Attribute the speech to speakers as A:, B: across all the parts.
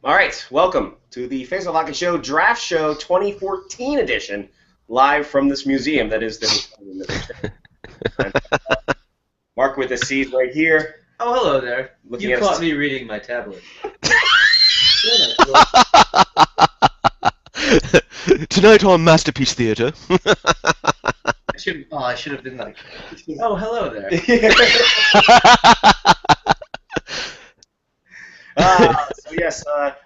A: All right, welcome to the Face of Hockey Show Draft Show 2014 edition, live from this museum that is the Mark with the C's right here.
B: Oh, hello there.
A: Looking
B: You
A: at
B: caught
A: us.
B: me reading my tablet.
C: Tonight on Masterpiece Theatre.
B: I should have been like, oh, hello there.
A: So yes,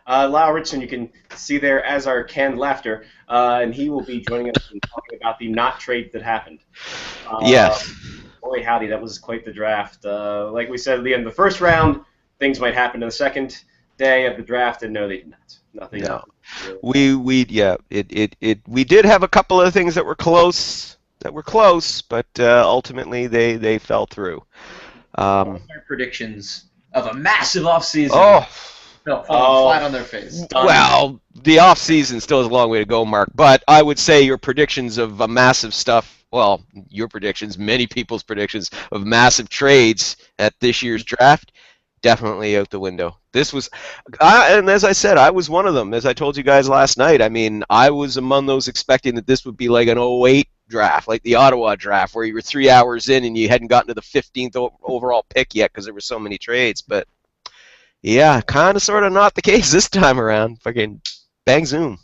A: Lyle Richardson, you can see there as our canned laughter, and he will be joining us and talking about the not trades that happened.
C: Yes.
A: Boy, howdy, that was quite the draft. Like we said at the end of the first round, things might happen in the second day of the draft, and no, they did not. Nothing.
C: No. We did have a couple of things that were close, but ultimately they fell through.
B: Our predictions of a massive offseason fell flat on their face.
C: Well, the off season still has a long way to go, Mark. But I would say your predictions of a massive stuff. Well, your predictions, many people's predictions of massive trades at this year's draft, definitely out the window. This was, and as I said, I was one of them. As I told you guys last night, I mean, I was among those expecting that this would be like an '08 draft, like the Ottawa draft, where you were 3 hours in and you hadn't gotten to the 15th overall pick yet because there were so many trades. But yeah, kind of, sort of not the case this time around. Fucking bang zoom.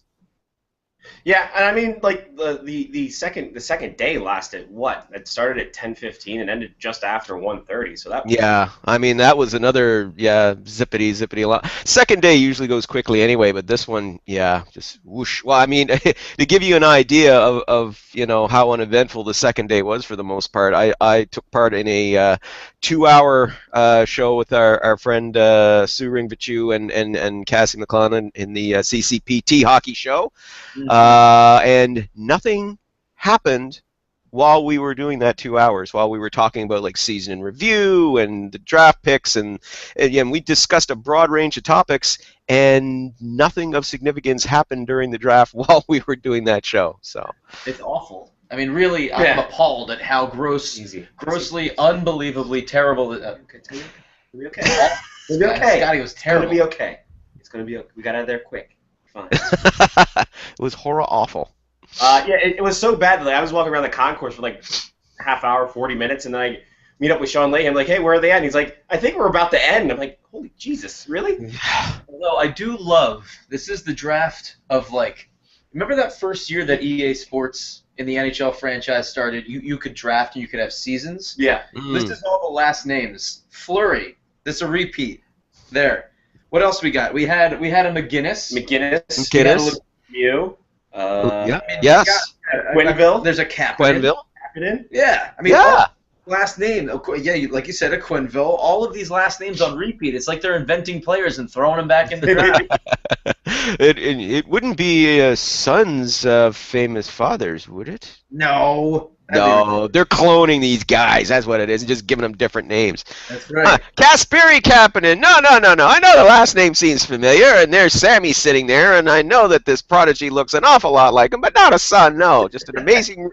A: Yeah, and I mean, like the second day lasted what? It started at 10:15 and ended just after 1:30. So that was,
C: Yeah, I mean that was another zippity a lot. Second day usually goes quickly anyway, but this one, yeah, just whoosh. Well, I mean, to give you an idea of how uneventful the second day was for the most part, I took part in a 2-hour show with our friend Sue Ringvichu and Cassie McClellan in the CCPT hockey show. And nothing happened while we were doing that 2 hours, while we were talking about like season in review and the draft picks, and again, we discussed a broad range of topics, and nothing of significance happened during the draft while we were doing that show. So
B: It's awful. I mean, really, I'm appalled at how grossly, unbelievably terrible.
A: It'll be okay. It'll be okay.
B: Scotty was
A: It's
B: terrible.
A: gonna be okay. It's gonna be okay. We got out of there quick. Fine.
C: it was horror awful.
A: It was so bad that I was walking around the concourse for like half hour, 40 minutes, and then I meet up with Sean Leahy. I'm like, hey, where are they at? And he's like, I think we're about to end. I'm like, holy Jesus, really?
B: Although I do love, this is the draft of like, remember that first year that EA Sports in the NHL franchise started, you could draft and you could have seasons?
A: Yeah.
B: This is all the last names. Fleury, this is a repeat. There. What else we got? We had a McGinnis.
A: McGinnis.
B: We had a little
A: You.
C: Yes.
A: Quinville.
B: There's a Kapanen.
C: Quenneville.
A: Kapanen.
B: Yeah. I mean,
C: Yeah.
B: last name. Like you said, a Quinville. All of these last names on repeat. It's like they're inventing players and throwing them back in the draft.
C: It wouldn't be sons of famous fathers, would it?
B: No.
C: No, they're cloning these guys. That's what it is, and just giving them different names.
B: That's right.
C: Kasperi Kapanen. No. I know the last name seems familiar, and there's Sammy sitting there, and I know that this prodigy looks an awful lot like him, but not a son. No, just an amazing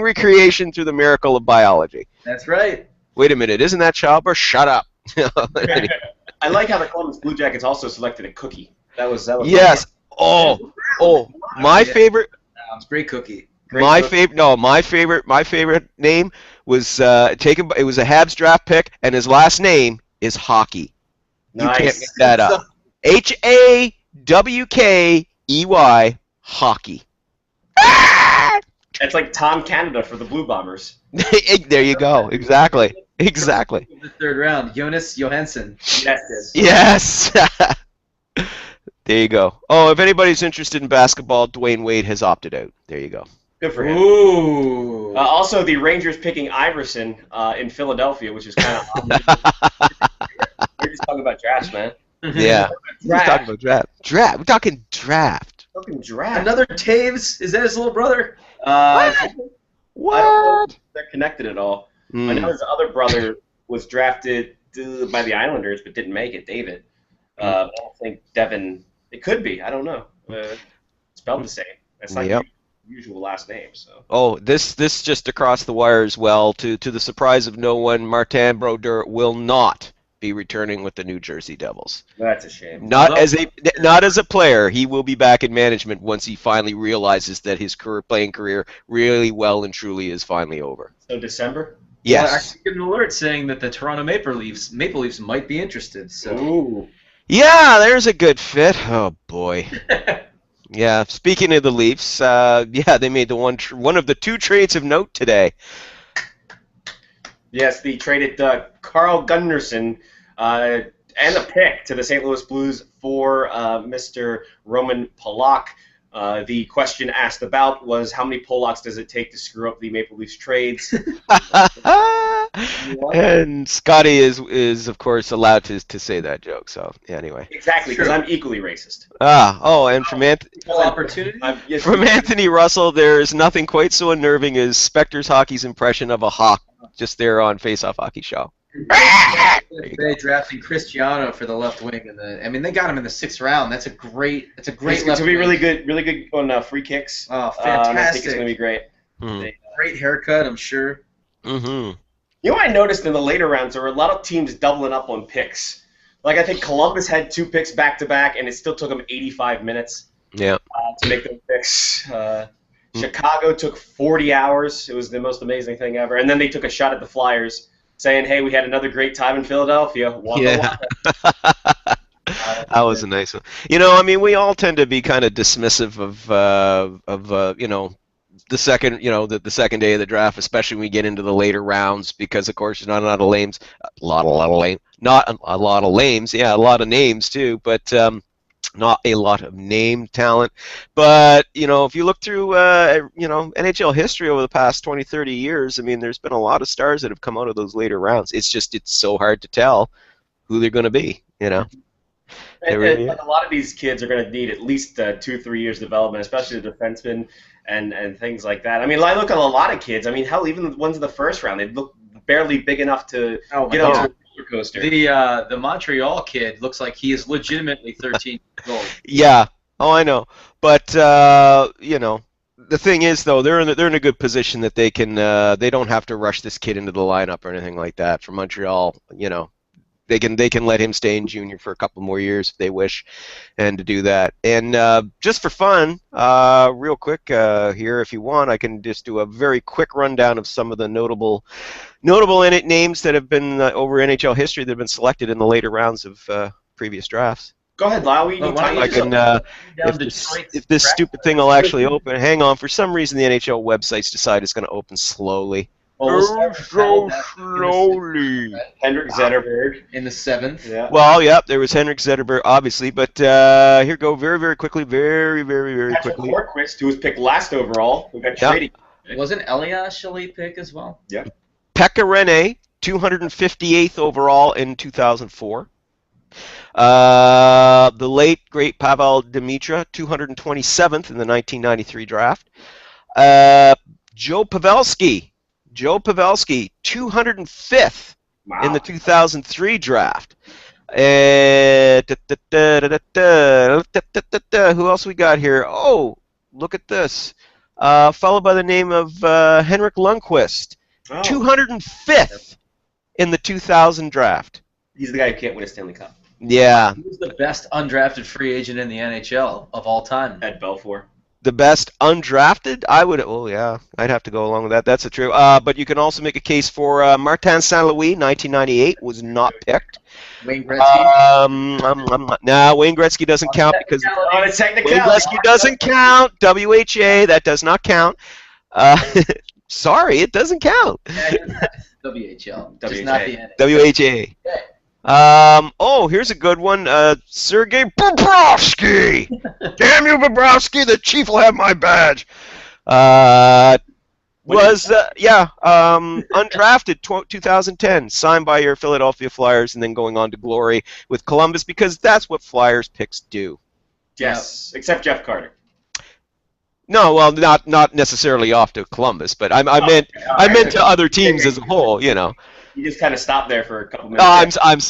C: recreation through the miracle of biology.
B: That's right.
C: Wait a minute, isn't that childbirth? Shut up.
A: I like how the Columbus Blue Jackets also selected a Cookie. That was
C: Yes. Oh, my favorite.
B: It's great cookie.
C: My favorite name was taken. It was a Habs draft pick, and his last name is Hockey.
A: Nice.
C: You can't make that up. HAWKEY, Hockey.
A: It's like Tom Canada for the Blue Bombers.
C: There you go. Exactly.
B: The third round, Jonas Johansson.
A: Yes.
C: There you go. Oh, if anybody's interested in basketball, Dwayne Wade has opted out. There you go.
A: Good for him.
B: Ooh.
A: Also, the Rangers picking Iverson in Philadelphia, which is kind of odd. We're just talking about drafts, man.
C: Yeah. We're talking about draft. We're talking draft.
A: Fucking draft.
B: Another Taves? Is that his little brother?
C: What?
A: I don't know if they're connected at all. I know his other brother was drafted by the Islanders, but didn't make it, David. I don't think Devin. It could be. I don't know. Spelled the same. It's not usual last name. So.
C: Oh, this just across the wire as well. To the surprise of no one, Martin Brodeur will not be returning with the New Jersey Devils.
A: That's a shame.
C: Not as a player. He will be back in management once he finally realizes that his playing career really well and truly is finally over.
A: So December?
C: Yes.
B: Well, I actually get an alert saying that the Toronto Maple Leafs might be interested. So.
A: Ooh.
C: Yeah, there's a good fit. Oh boy. Yeah. Speaking of the Leafs, they made the one of the 2 trades of note today.
A: Yes, they traded Carl Gunnarsson and a pick to the St. Louis Blues for Mr. Roman Polak. The question asked about was how many Polacks does it take to screw up the Maple Leafs trades?
C: And Scotty is of course allowed to say that joke. So anyway.
A: Exactly, because I'm equally racist.
C: And from
B: Opportunity?
C: From Anthony Russell, there is nothing quite so unnerving as Spectre's Hockey's impression of a hawk just there on Face Off Hockey Show.
B: They drafting Cristiano for the left wing, and they got him in the 6th round. That's a great
A: It's
B: left
A: going to be
B: wing.
A: really good on free kicks.
B: Oh,
A: I think
B: fantastic!
A: it's going to be great.
B: Great haircut, I'm sure.
C: Mm-hmm.
A: You know what I noticed in the later rounds, there were a lot of teams doubling up on picks. Like I think Columbus had 2 picks back-to-back, and it still took them 85 minutes to make those picks. Chicago took 40 hours. It was the most amazing thing ever. And then they took a shot at the Flyers, saying, hey, we had another great time in Philadelphia. Waka.
C: That was a nice one. We all tend to be kind of dismissive of the second, the second day of the draft, especially when we get into the later rounds, because of course there's not a lot of lames, not a lot of lames, a lot of names too, but not a lot of name talent. But if you look through NHL history over the past 20, 30 years, there's been a lot of stars that have come out of those later rounds. It's so hard to tell who they're going to be.
A: And a lot of these kids are going to need at least 2-3 years development, especially the defensemen and things like that. I look at a lot of kids. Hell, even the ones in the first round, they look barely big enough to get onto a roller coaster.
B: The Montreal kid looks like he is legitimately 13 years old.
C: Yeah. Oh, I know. But the thing is, though, they're in a good position that they can they don't have to rush this kid into the lineup or anything like that. For Montreal, they can let him stay in junior for a couple more years if they wish, and to do that. And just for fun, real quick here, if you want, I can just do a very quick rundown of some of the notable names that have been over NHL history that have been selected in the later rounds of previous drafts.
A: Go ahead, Lyle.
C: I can. If this stupid thing will actually open, hang on. For some reason, the NHL website's decided it's going to open slowly.
A: So
C: slowly.
A: Henrik Zetterberg
B: in the 7th.
A: Yeah.
C: Well, there was Henrik Zetterberg, obviously, but here go very quickly, very quickly.
A: Hornqvist, who was picked last overall, who got traded.
B: Wasn't Elias a late pick as well?
A: Yeah.
C: Pekka Rinne, 258th overall in 2004. The late great Pavel Demitra, 227th in the 1993 draft. Joe Pavelski, 205th in the 2003 draft. Who else we got here? Oh, look at this. A fellow by the name of Henrik Lundqvist, 205th in the 2000 draft.
A: He's the guy who can't win a Stanley Cup.
C: Yeah.
B: He was the best undrafted free agent in the NHL of all time.
A: At Belfour.
C: The best undrafted? I'd have to go along with that. That's true. But you can also make a case for Martin St. Louis, 1998, was not picked.
B: Wayne Gretzky?
C: Wayne Gretzky doesn't count because Wayne
A: technicality.
C: Gretzky doesn't count. WHA, that does not count. Sorry, it doesn't count.
B: WHL. Just not the
C: WHA. Here's a good one. Sergei Bobrovsky. Damn you, Bobrovsky! The chief will have my badge. Undrafted 2010, signed by your Philadelphia Flyers, and then going on to glory with Columbus because that's what Flyers picks do.
A: Yes, except Jeff Carter.
C: No, well, not necessarily off to Columbus, but I meant to other teams as a whole. You
A: just kind of stopped there for a couple minutes.
C: Oh, I'm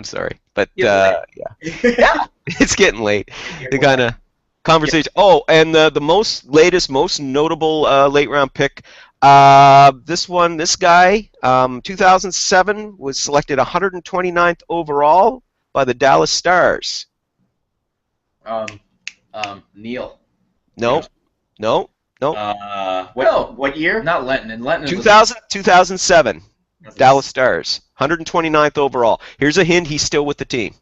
C: sorry, but it's getting late. The kind of conversation. Oh, and the most notable late round pick This guy, 2007, was selected 129th overall by the Dallas Stars.
B: Neil.
C: No.
A: What year?
B: Not Lenton. Lenton
C: 2007. Dallas Stars, 129th overall. Here's a hint: he's still with the team.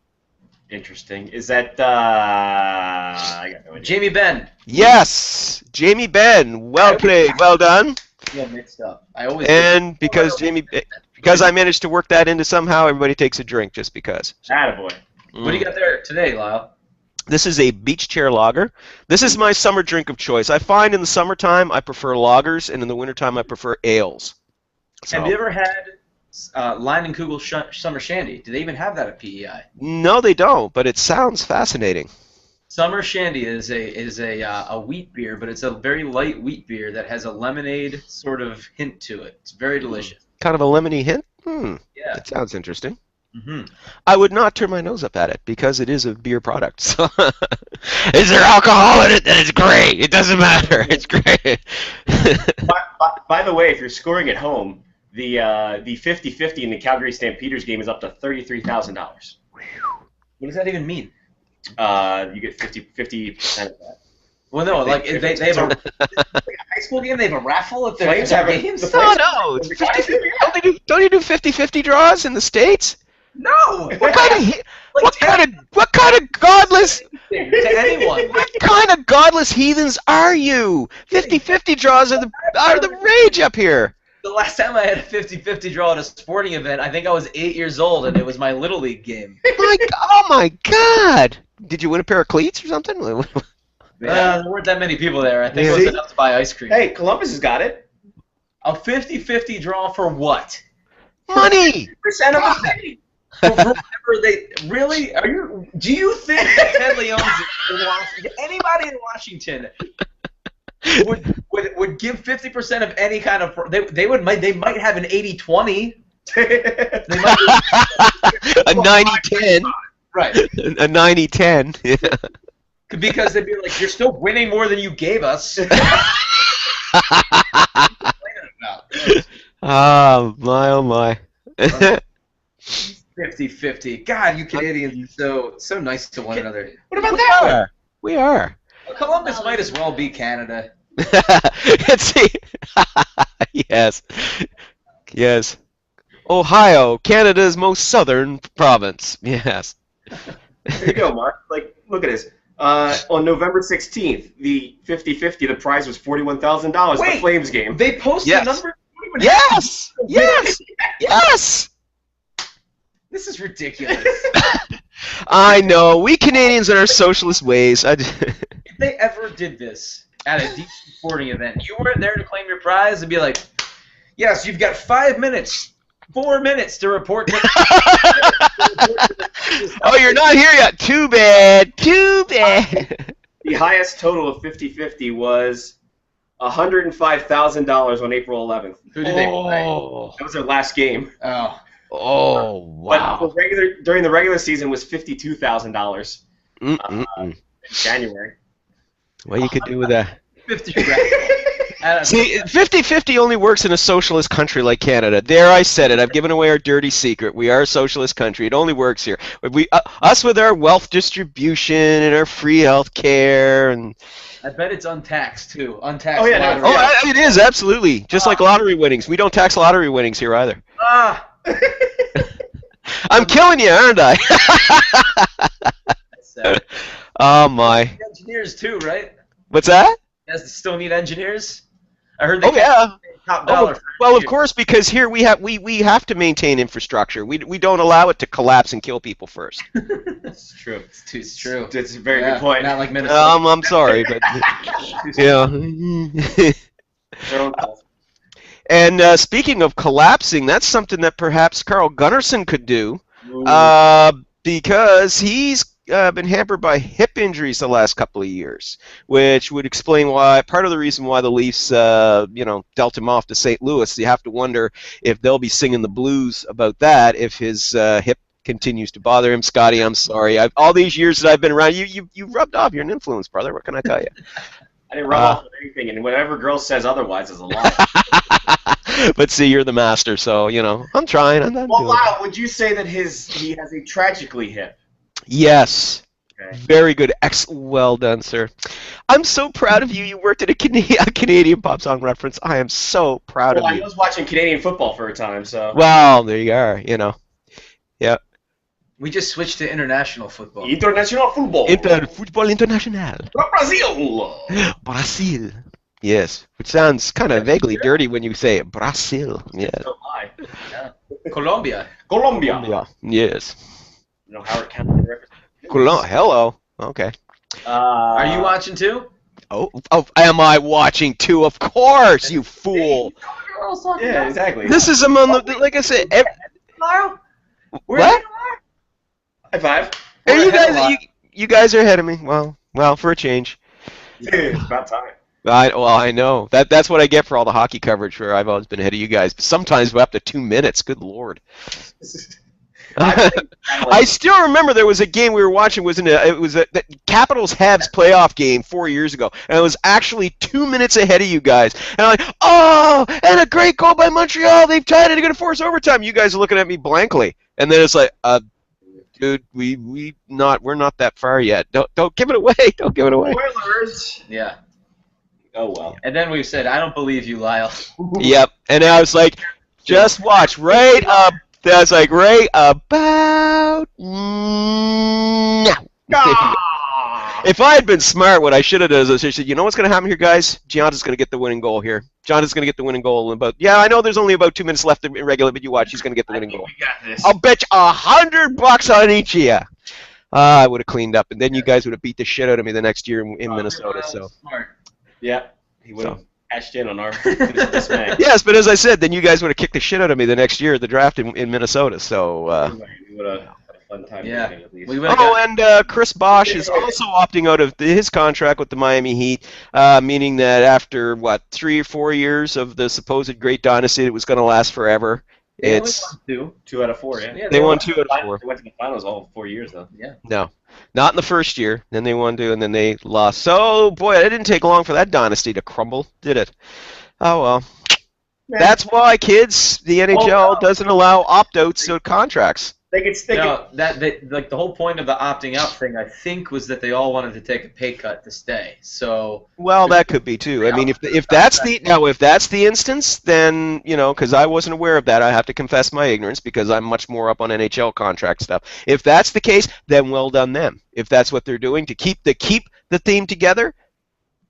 A: Interesting. Is that I got no idea.
B: Jamie Benn.
C: Yes, Jamie Benn. Well played. Well done.
B: Yeah, mixed up. I always.
C: And because I managed to work that into somehow, everybody takes a drink just because.
A: Attaboy.
B: What do you got there today, Lyle?
C: This is a beach chair lager. This is my summer drink of choice. I find in the summertime I prefer lagers, and in the wintertime I prefer ales. So.
B: Have you ever had Leinenkugel Summer Shandy? Do they even have that at PEI?
C: No, they don't, but it sounds fascinating.
B: Summer Shandy is a wheat beer, but it's a very light wheat beer that has a lemonade sort of hint to it. It's very delicious.
C: Kind of a lemony hint?
B: Yeah.
C: That sounds interesting.
B: Mm-hmm.
C: I would not turn my nose up at it because it is a beer product. So is there alcohol in it? Then it's great. It doesn't matter. It's great.
A: By the way, if you're scoring at home, the 50-50 in the Calgary Stampeders game is up to $33,000.
B: What does that even mean?
A: You get 50% of that.
B: Well, no, like they have a high school game. They have a raffle at their games.
C: No. Don't you do 50-50 draws in the States?
B: No.
C: What kind of godless
B: to anyone?
C: What kind of godless heathens are you? 50-50 draws are the rage up here.
B: The last time I had a 50-50 draw at a sporting event, I think I was 8 years old, and it was my Little League game.
C: Oh my God! Did you win a pair of cleats or something?
B: There weren't that many people there. I think it was enough to buy ice cream.
A: Hey, Columbus has got it.
B: A 50-50 draw for what?
C: Money!
A: 50% of the thing.
B: Really? Do you think that Ted Leon's anybody in Washington would give 50% of any kind of they might have an 80-20. They might
C: a 90-10.
B: Right.
C: A 90-10. Yeah.
B: Because they'd be like, you're still winning more than you gave us.
C: Oh my.
B: 50-50. God, you Canadians are so nice to one another.
A: What about that?
C: We are.
B: Columbus might as well be Canada.
C: Yes. Ohio, Canada's most southern province. Yes.
A: There you go, Mark. Like, look at this. On November 16th, the 50-50, the prize was $41,000. The Flames game.
B: They posted numbers?
C: Yes! Yes!
B: This is ridiculous.
C: I know. We Canadians in our socialist ways.
B: If they ever did this at a deep sporting event, you weren't there to claim your prize and be like, yes, you've got 4 minutes to report.
C: Oh, you're not here yet. Too bad.
A: The highest total of 50-50 was $105,000 on April 11th.
B: Who did they play?
A: That was their last game.
C: Oh, wow.
A: But during the regular season was $52,000 in January.
C: What you could do with that?
B: 50
C: See, 50-50 only works in a socialist country like Canada. There, I said it. I've given away our dirty secret. We are a socialist country. It only works here. Us with our wealth distribution and our free health care and.
B: I bet it's untaxed too. Untaxed.
A: Oh yeah,
C: lottery. It is absolutely just like lottery winnings. We don't tax lottery winnings here either. I'm killing you, aren't I? Oh my.
B: Engineers too, right?
C: What's that?
B: You guys still need engineers? I heard they top dollar.
C: Well, of course, because here we have to maintain infrastructure. We don't allow it to collapse and kill people first.
A: It's true.
B: It's true.
A: It's a very good point.
B: Not like Minnesota.
C: I'm sorry, but yeah. And speaking of collapsing, that's something that perhaps Carl Gunnarsson could do, because he's been hampered by hip injuries the last couple of years, which would explain why part of the reason why the Leafs, dealt him off to St. Louis. You have to wonder if they'll be singing the blues about that if his hip continues to bother him. Scotty, I'm sorry. All these years that I've been around, you rubbed off. You're an influence, brother. What can I tell you?
A: I didn't rub off with anything, and whatever girl says otherwise is a lie.
C: But see, you're the master, so I'm trying. I'm
A: Well,
C: doing it.
A: Lyle, would you say that he has a tragically hip?
C: Yes.
A: Okay.
C: Very good. Well done, sir. I'm so proud of you. You worked at a Canadian pop song reference. I am so proud
A: Well,
C: of
A: I
C: you.
A: was watching Canadian football for a time, so.
C: Well, there you are. Yeah.
B: We just switched to international football.
A: International football.
C: Football International.
A: Brazil.
C: Brazil. Yes. Which sounds kind of vaguely dirty when you say it. Brazil. Yes.
A: So high.
B: Yeah. Colombia.
A: Colombia.
C: Yeah. Yes.
A: Howard County represents.
C: Hello. Okay.
B: Are you watching too?
C: Oh, am I watching too? Of course, you fool.
A: Yeah, exactly.
C: This is among the, like I said.
B: Tomorrow?
C: What?
A: High five.
C: Hey, you guys are ahead of me. Well, for a change.
A: It's about time.
C: I know. That's what I get for all the hockey coverage. Where I've always been ahead of you guys. Sometimes we're up to 2 minutes. Good lord. I still remember there was a game we were watching. It was the Capitals Habs playoff game 4 years ago, and it was actually 2 minutes ahead of you guys. And I'm like, oh, and a great goal by Montreal. They've tied it. They're gonna force overtime. You guys are looking at me blankly, and then it's like, dude, we're not that far yet. Don't give it away. Don't give it away.
A: Spoilers.
B: Yeah.
A: Oh well.
B: And then we've said, I don't believe you, Lyle.
C: Yep. And I was like, just watch right up. That's like right about now. If I had been smart, what I should have done is I should have said, you know what's going to happen here, guys? Giannis going to get the winning goal here. Giannis going to get the winning goal. I know there's only about 2 minutes left in regular, but you watch. He's going to get the winning goal.
A: We got this.
C: I'll bet you $100 on each of you. I would have cleaned up, and then you guys would have beat the shit out of me the next year in Minnesota. So.
B: Smart.
A: Yeah, he would have cashed in on our dismay.
C: Yes, but as I said, then you guys would have kicked the shit out of me the next year at the draft in Minnesota. So.
A: We would have had a fun time.
B: Yeah.
A: At least.
C: And Chris Bosh is also opting out of his contract with the Miami Heat, meaning that after 3 or 4 years of the supposed great dynasty that was going to last forever, it's
A: two out of 4. Yeah.
C: They won 2 out of 4.
A: They went to the finals all 4 years though.
B: Yeah.
C: No, not in the first year. Then they won 2, and then they lost. So boy, it didn't take long for that dynasty to crumble, did it? Oh well.
A: Man.
C: That's why, kids, the NHL doesn't allow opt-outs to contracts.
B: The whole point of the opting out thing, I think, was that they all wanted to take a pay cut to stay. So.
C: Well, that could be too. I mean, if that's the instance, then because I wasn't aware of that, I have to confess my ignorance because I'm much more up on NHL contract stuff. If that's the case, then well done them. If that's what they're doing to keep the team together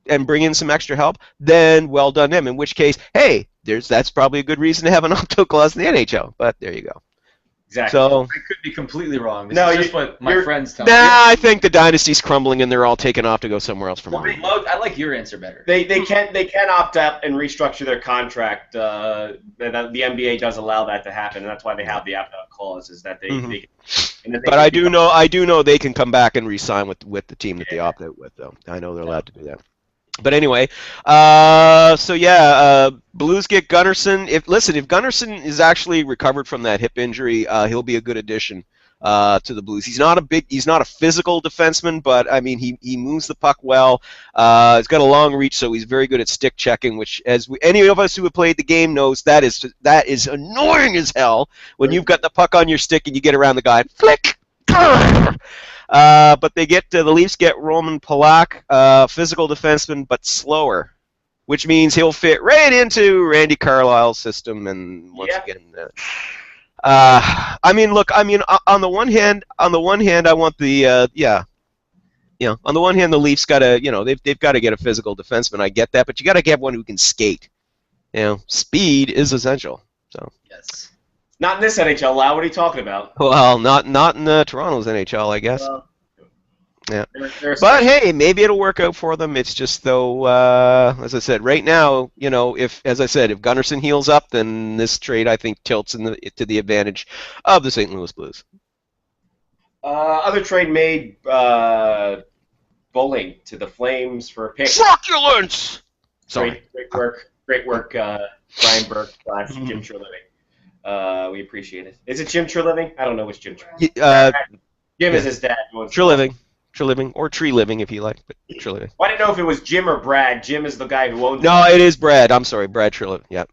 C: and bring in some extra help, then well done them. In which case, hey, that's probably a good reason to have an opt-out clause in the NHL. But there you go.
A: Exactly.
C: So
B: I could be completely wrong. This
A: No,
B: is just what my friends tell me.
C: I think the dynasty's crumbling and they're all taking off to go somewhere else.
B: I like your answer better.
A: They can opt out and restructure their contract. The NBA does allow that to happen, and that's why they have the opt-out clause. Is that they can,
C: but I do know they can come back and re-sign with the team that they opt out with, though. I know they're allowed to do that. But anyway, Blues get Gunnarsson. If Gunnarsson is actually recovered from that hip injury, he'll be a good addition to the Blues. He's not a physical defenseman, but I mean he moves the puck well. He's got a long reach, so he's very good at stick checking, which any of us who have played the game knows that is annoying as hell when you've got the puck on your stick and you get around the guy and flick. But the Leafs get Roman Polak, physical defenseman, but slower, which means he'll fit right into Randy Carlyle's system. And once again, on the one hand, I want on the one hand, the Leafs gotta, they've got to get a physical defenseman. I get that, but you got to get one who can skate. Speed is essential. So
B: yes.
A: Not in this NHL, Lau. What are you talking about?
C: Well, not in Toronto's NHL, I guess. Yeah.
A: But
C: hey, maybe it'll work out for them. It's just though, as I said, right now, if Gunnarsson heals up, then this trade I think tilts to the advantage of the St. Louis Blues.
A: Other trade made Bowling to the Flames for a pick.
C: Succulents. Sorry.
A: Great work, Brian Burke / Jim Treliving. We appreciate it. Is it Jim Treliving? I don't know which Jim.
C: Jim
A: is his dad.
C: Treliving. Treliving, or Tree Living if you like, but Treliving.
A: Well, I didn't know if it was Jim or Brad. Jim is the guy who owns
C: No, it is Brad. I'm sorry, Brad Treliving. Yep.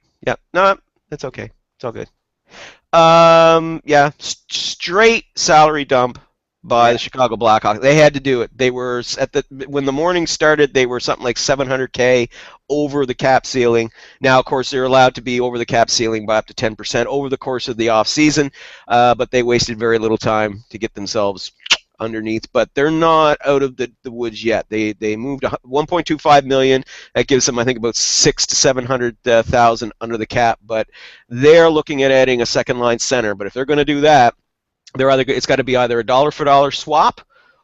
C: No, that's okay. It's all good. Yeah, straight salary dump by the Chicago Blackhawks. They had to do it. They were when the morning started, they were something like $700K over the cap ceiling. Now, of course, they're allowed to be over the cap ceiling by up to 10% over the course of the off season, but they wasted very little time to get themselves underneath. But they're not out of the woods yet. They moved 1.25 million. That gives them, I think, about 600,000 to 700,000 under the cap. But they're looking at adding a second line center. But if they're going to do that, it's got to be either a dollar for dollar swap,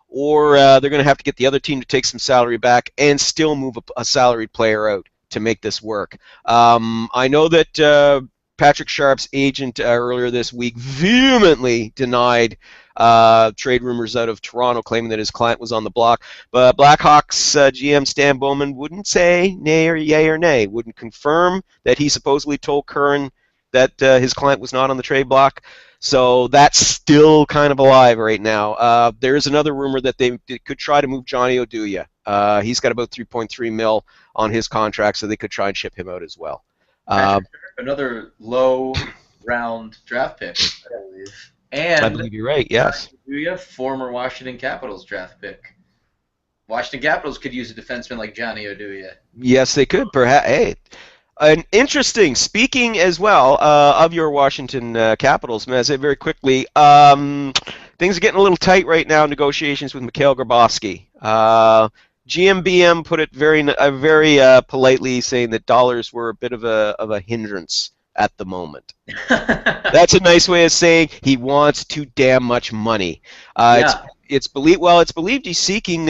C: or they're going to have to get the other team to take some salary back and still move a salaried player out to make this work. I know that Patrick Sharp's agent earlier this week vehemently denied trade rumors out of Toronto, claiming that his client was on the block. But Blackhawks GM Stan Bowman wouldn't say yay or nay, wouldn't confirm that he supposedly told Curran that his client was not on the trade block. So that's still kind of alive right now. There is another rumor that they could try to move Johnny Oduya. He's got about 3.3 mil on his contract, so they could try and ship him out as well.
B: Another low round draft pick, I believe. And
C: I believe you're right, yes.
B: Oduya, former Washington Capitals draft pick. Washington Capitals could use a defenseman like Johnny Oduya.
C: Yes, they could. Perhaps. Hey. An interesting, speaking as well of your Washington Capitals, may I say very quickly, things are getting a little tight right now in negotiations with Mikhail Grabovski. GMBM put it very politely, saying that dollars were a bit of a hindrance at the moment. That's a nice way of saying he wants too damn much money. It's believed he's seeking.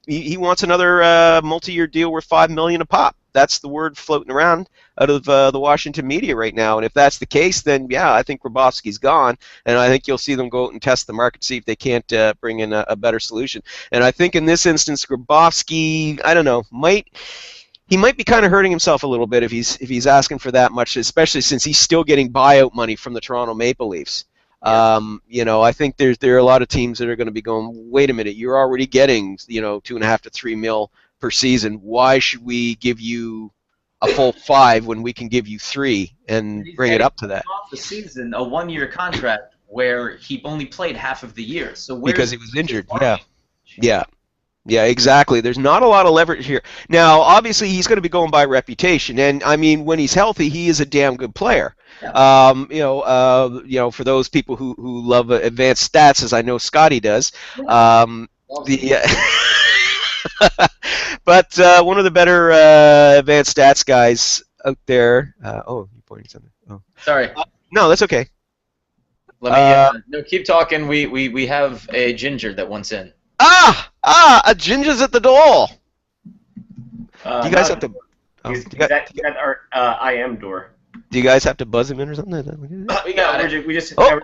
C: He wants another multi-year deal worth $5 million a pop. That's the word floating around out of the Washington media right now. And if that's the case, then yeah, I think Grabovski's gone, and I think you'll see them go out and test the market, see if they can't bring in a better solution. And I think in this instance, Grabovski, I don't know, might be kind of hurting himself a little bit if he's asking for that much, especially since he's still getting buyout money from the Toronto Maple Leafs. I think there are a lot of teams that are going to be going, wait a minute, you're already getting, 2.5 to 3 mil per season. Why should we give you a full 5 when we can give you 3 and bring it up to that?
B: Off the season, a 1-year contract where he only played half of the year. So
C: because he was injured. Yeah, exactly. There's not a lot of leverage here. Now, obviously, he's going to be going by reputation, and I mean, when he's healthy, he is a damn good player. Yeah. For those people who love advanced stats, as I know Scotty does, but one of the better advanced stats guys out there. You're pointing something. Oh,
B: sorry.
C: No, that's okay.
B: Let me. No, keep talking. We have a ginger that wants in.
C: A ginger's at the door. Do you guys have to?
A: That our IM door.
C: Do you guys have to buzz him in or something?
B: We got it.
A: We just.
C: Oh.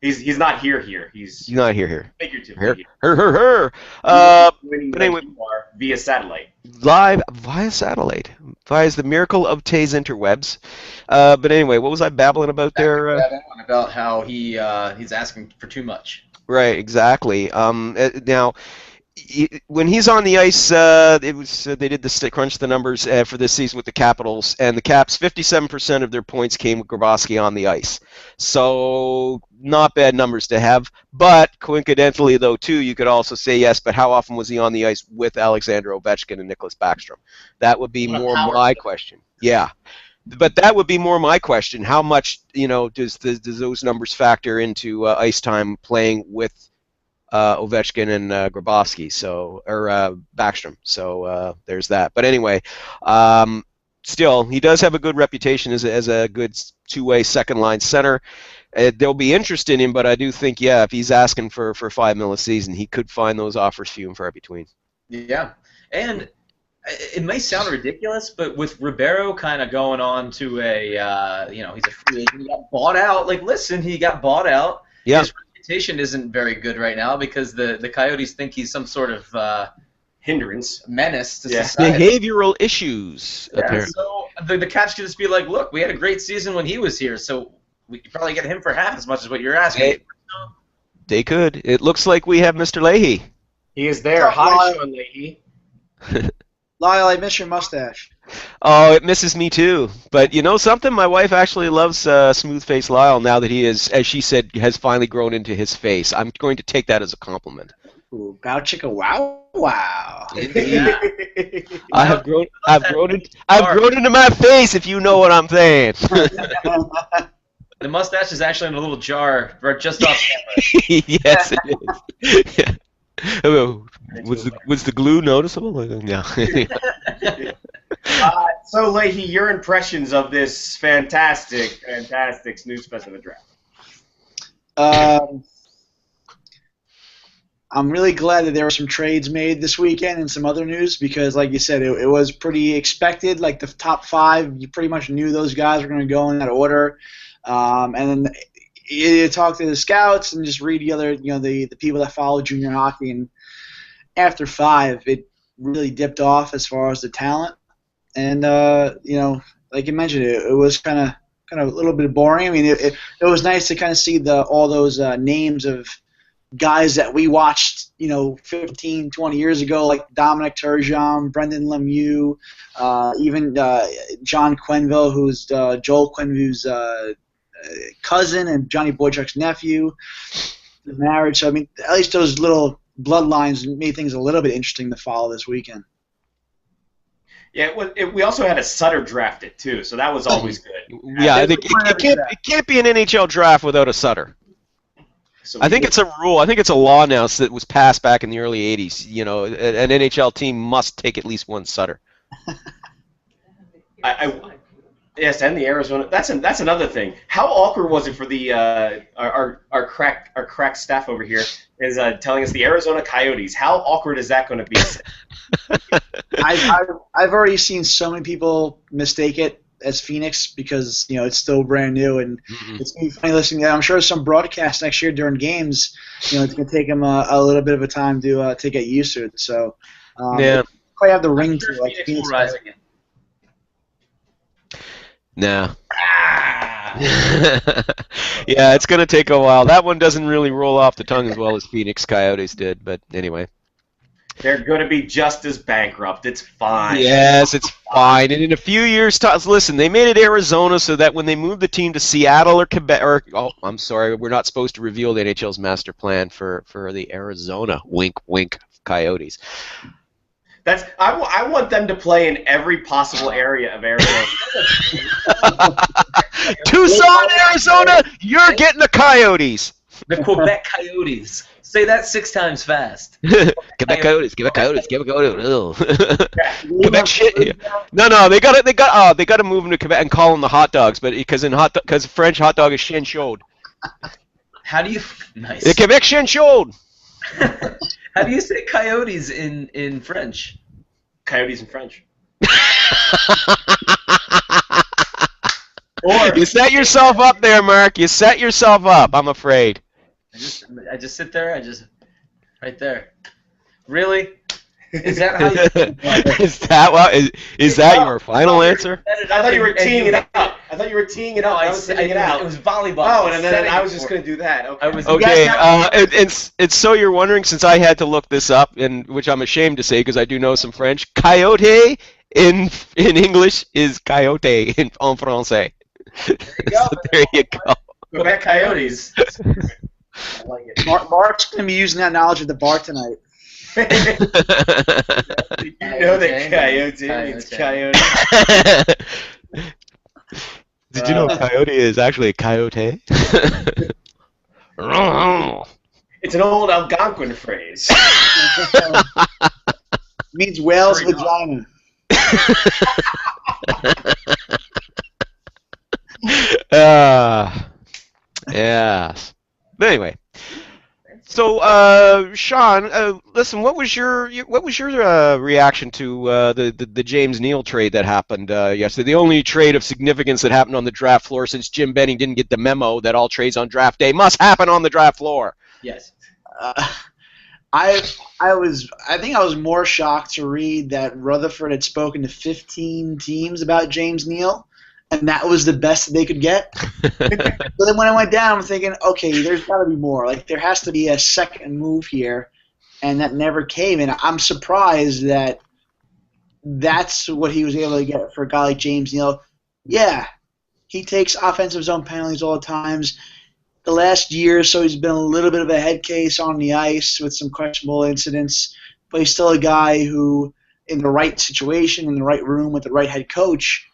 A: He's not here. He's
C: not here.
A: Figuratively.
C: Her. But anyway,
A: via satellite.
C: Live via satellite. Via the miracle of Tay's interwebs. But anyway, what was I babbling about there?
B: About how he's asking for too much.
C: Right, exactly. Now, when he's on the ice, they did crunch the numbers for this season with the Capitals, and the Caps, 57% of their points came with Grabovski on the ice. So not bad numbers to have. But coincidentally, though, too, you could also say yes. But how often was he on the ice with Alexander Ovechkin and Nicholas Backstrom? That would be more my question. Yeah. But that would be more my question. How much, does those numbers factor into ice time playing with Ovechkin and Grabovski, or Backstrom? So there's that. But anyway, still, he does have a good reputation as a good two-way second-line center. They'll be interested in him, but I do think, if he's asking for $5 million a season, he could find those offers few and far between.
B: Yeah, and it may sound ridiculous, but with Ribeiro kind of going on to he's a free agent. He got bought out. He got bought out.
C: Yeah.
B: His reputation isn't very good right now because the Coyotes think he's some sort of
A: hindrance,
B: menace to society.
C: Behavioral issues, apparently.
B: So the Caps could just be like, look, we had a great season when he was here, so we could probably get him for half as much as what you're asking.
C: They could. It looks like we have Mr. Leahy.
A: He is there.
D: What's up,
A: Hi,
D: Lyle?
A: Sean Leahy.
D: Lyle, I miss your mustache.
C: Oh, it misses me too. But you know something? My wife actually loves smooth-faced Lyle now that he is, as she said, has finally grown into his face. I'm going to take that as a compliment.
D: Ooh, bow chicka wow wow.
C: I've grown into my face, if you know what I'm saying.
B: The mustache is actually in a little jar right just off camera.
C: Yes, it is. Yeah. Oh, was the glue noticeable? No.
A: So, Leahy, your impressions of this fantastic snooze fest of the draft.
D: I'm really glad that there were some trades made this weekend and some other news because, like you said, it was pretty expected. Like the top 5, you pretty much knew those guys were going to go in that order. And then you talk to the scouts and just read the other, the people that follow junior hockey. And after 5, it really dipped off as far as the talent. And like you mentioned, it was kind of a little bit boring. I mean, it was nice to kind of see all those names of guys that we watched, 15, 20 years ago, like Dominic Turgeon, Brendan Lemieux, even John Quenneville, who's Joel Quenville's cousin and Johnny Boychuk's nephew, the marriage. So, I mean, at least those little bloodlines made things a little bit interesting to follow this weekend.
A: Yeah, we also had a Sutter drafted too, so that was always good.
C: Yeah, I think it can't be an NHL draft without a Sutter.
A: So
C: I think it's a rule. I think it's a law now that was passed back in the early '80s. An NHL team must take at least one Sutter.
A: Yes, and the Arizona. That's another thing. How awkward was it for the our crack staff over here is telling us the Arizona Coyotes? How awkward is that going to be?
D: I've already seen so many people mistake it as Phoenix because it's still brand new and it's gonna be funny listening to that. I'm sure some broadcast next year during games, it's gonna take them a little bit of a time to get used to it. So
C: yeah,
D: quite have the ring to it, like
B: Phoenix
D: Phoenix
B: will rise again.
C: nah. Yeah, it's gonna take a while. That one doesn't really roll off the tongue as well as Phoenix Coyotes did, but anyway.
A: They're going to be just as bankrupt. It's fine.
C: Yes, it's fine. And in a few years' time, listen, they made it Arizona so that when they moved the team to Seattle or Quebec, I'm sorry, we're not supposed to reveal the NHL's master plan for the Arizona, wink, wink, Coyotes.
A: I want them to play in every possible area of Arizona.
C: Tucson, Arizona, you're getting the Coyotes.
B: The Quebec Coyotes. Say that 6 times fast.
C: Quebec Coyotes, Quebec Coyotes, Quebec Coyotes. Quebec shit. No, they got to move them to Quebec and call them the hot dogs, but because French hot dog is chien chaud.
B: How do you nice?
C: The Quebec chien chaud.
B: How do you say coyotes in French?
A: Coyotes in French.
C: You set yourself up there, Mark. You set yourself up, I'm afraid.
B: I just sit there. Right there. Really? Is that how you?
C: Is that your final answer?
A: I thought you were teeing it up. I thought you were teeing it up. I was sitting it out.
B: It was volleyball.
A: Oh, and then I was just going to do that. Okay.
C: Okay. It's so you're wondering, since I had to look this up, and which I'm ashamed to say because I do know some French. Coyote in English is coyote en français. There you go.
A: Quebec Coyotes.
D: I like it. Mark's going to be using that knowledge at the bar tonight.
A: You know that coyote means coyote.
C: Did you know coyote is actually a coyote?
A: It's an old Algonquin phrase.
D: Means whale's vagina.
C: Yeah. But anyway, so Sean, listen, what was your reaction to the James Neal trade that happened yesterday? The only trade of significance that happened on the draft floor since Jim Benning didn't get the memo that all trades on draft day must happen on the draft floor.
B: Yes.
D: I think I was more shocked to read that Rutherford had spoken to 15 teams about James Neal, and that was the best that they could get. So then when I went down, I'm thinking, okay, there's got to be more. Like, there has to be a second move here. and that never came. And I'm surprised that that's what he was able to get for a guy like James Neal. Yeah, he takes offensive zone penalties all the times. The last year or so, he's been a little bit of a head case on the ice with some questionable incidents, but he's still a guy who, in the right situation, in the right room, with the right head coach,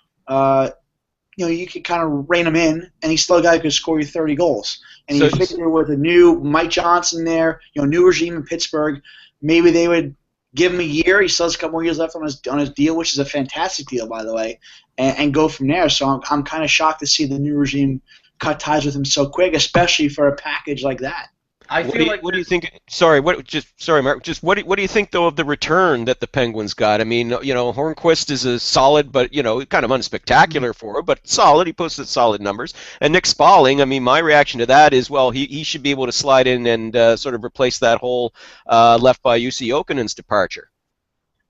D: you could kind of rein him in, and he's still a guy who could score you 30 goals. And you figure with a new Mike Johnson there, new regime in Pittsburgh, maybe they would give him a year. He still has a couple more years left on his deal, which is a fantastic deal, by the way, and go from there. So I'm kind of shocked to see the new regime cut ties with him so quick, especially for a package like that.
C: What do you think? Sorry, Mark. Just what do you think though of the return that the Penguins got? I mean, Hornquist is a solid, but kind of unspectacular for him, but solid. He posted solid numbers. And Nick Spaulding. I mean, my reaction to that is, well, he should be able to slide in and sort of replace that hole left by Jussi Jokinen's departure.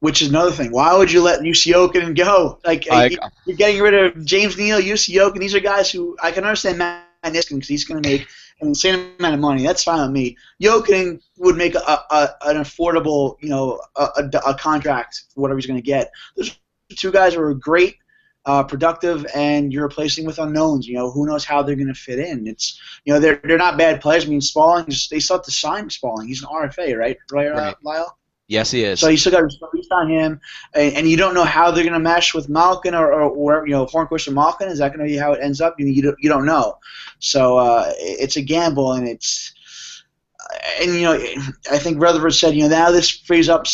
D: Which is another thing. Why would you let Jussi Jokinen go? You're getting rid of James Neal, Jussi Jokinen. These are guys who I can understand Matt Niskanen because he's going to make an insane amount of money. That's fine with me. Jokinen would make an affordable, a contract for whatever he's going to get. Those two guys who are great, productive, and you're replacing with unknowns. Who knows how they're going to fit in? It's they're not bad players. I mean, Spaulding, they still have to sign Spaulding. He's an RFA, right? Right. Lyle?
C: Yes, he is.
D: So you still got to re-sign him, and you don't know how they're going to mesh with Malkin or wherever, Hornquist or Malkin. Is that going to be how it ends up? You don't know. So it's a gamble, and I think Rutherford said, now this frees up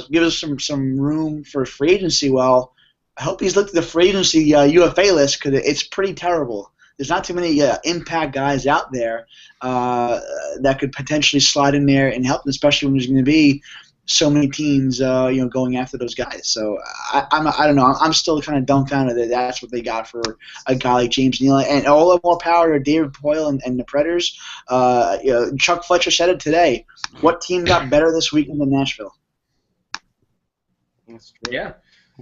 D: gives us some room for free agency. Well, I hope he's looked at the free agency UFA list because it's pretty terrible. There's not too many impact guys out there that could potentially slide in there and help them, especially when there's going to be so many teams, going after those guys. So I don't know. I'm still kind of dumbfounded that that's what they got for a guy like James Neal. And all the more power to David Poile and the Predators. Chuck Fletcher said it today. What team got better this weekend than Nashville?
B: Yeah.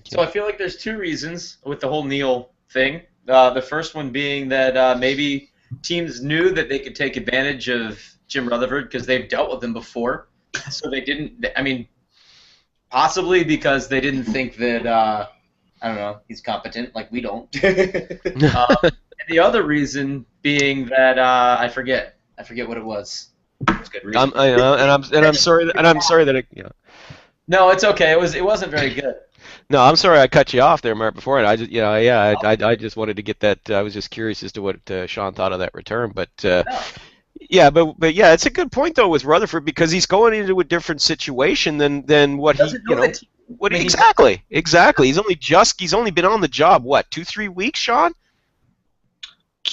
B: So I feel like there's two reasons with the whole Neal thing. The first one being that maybe teams knew that they could take advantage of Jim Rutherford because they've dealt with him before. So they didn't. I mean, possibly because they didn't think that I don't know, he's competent like we don't. And the other reason being that I forget what it was. It's a good reason.
C: I'm sorry that
B: No, it's okay. It wasn't very good.
C: No, I'm sorry I cut you off there, Mark. Before I just I just wanted to get that. I was just curious as to what Sean thought of that return, but. No. Yeah, but yeah, it's a good point though with Rutherford because he's going into a different situation than what exactly. He's only been on the job what 2-3 weeks, Sean?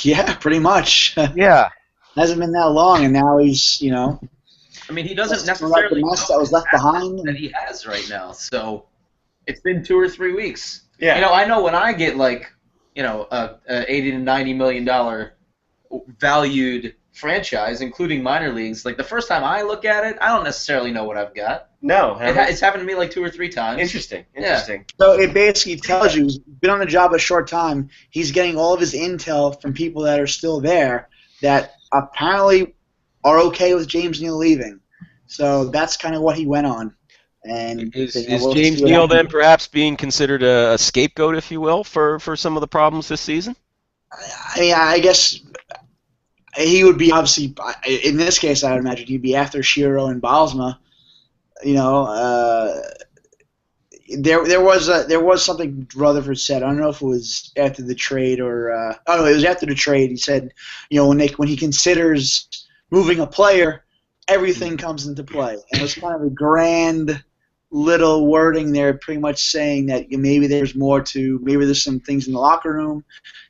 D: Yeah, pretty much.
C: Yeah,
D: hasn't been that long, and now he's
B: I mean, he doesn't necessarily
D: the mess that was left behind
B: that he has right now. So it's been 2 or 3 weeks.
A: Yeah,
B: I know when I get a $80 to $90 million valued franchise, including minor leagues, like the first time I look at it, I don't necessarily know what I've got.
A: No,
B: it's happened to me like 2 or 3 times.
A: Interesting.
B: Yeah.
D: So it basically tells you he's been on the job a short time. He's getting all of his intel from people that are still there that apparently are okay with James Neal leaving. So that's kind of what he went on. And
C: is James Neal then perhaps being considered a scapegoat, if you will, for some of the problems this season?
D: I mean, I guess. He would be obviously in this case. I would imagine he'd be after Shiro and Bylsma. There was something Rutherford said. I don't know if it was after the trade or it was after the trade. He said, when he considers moving a player, everything comes into play, and it was kind of a grand little wording there, pretty much saying that maybe there's more to. Maybe there's some things in the locker room.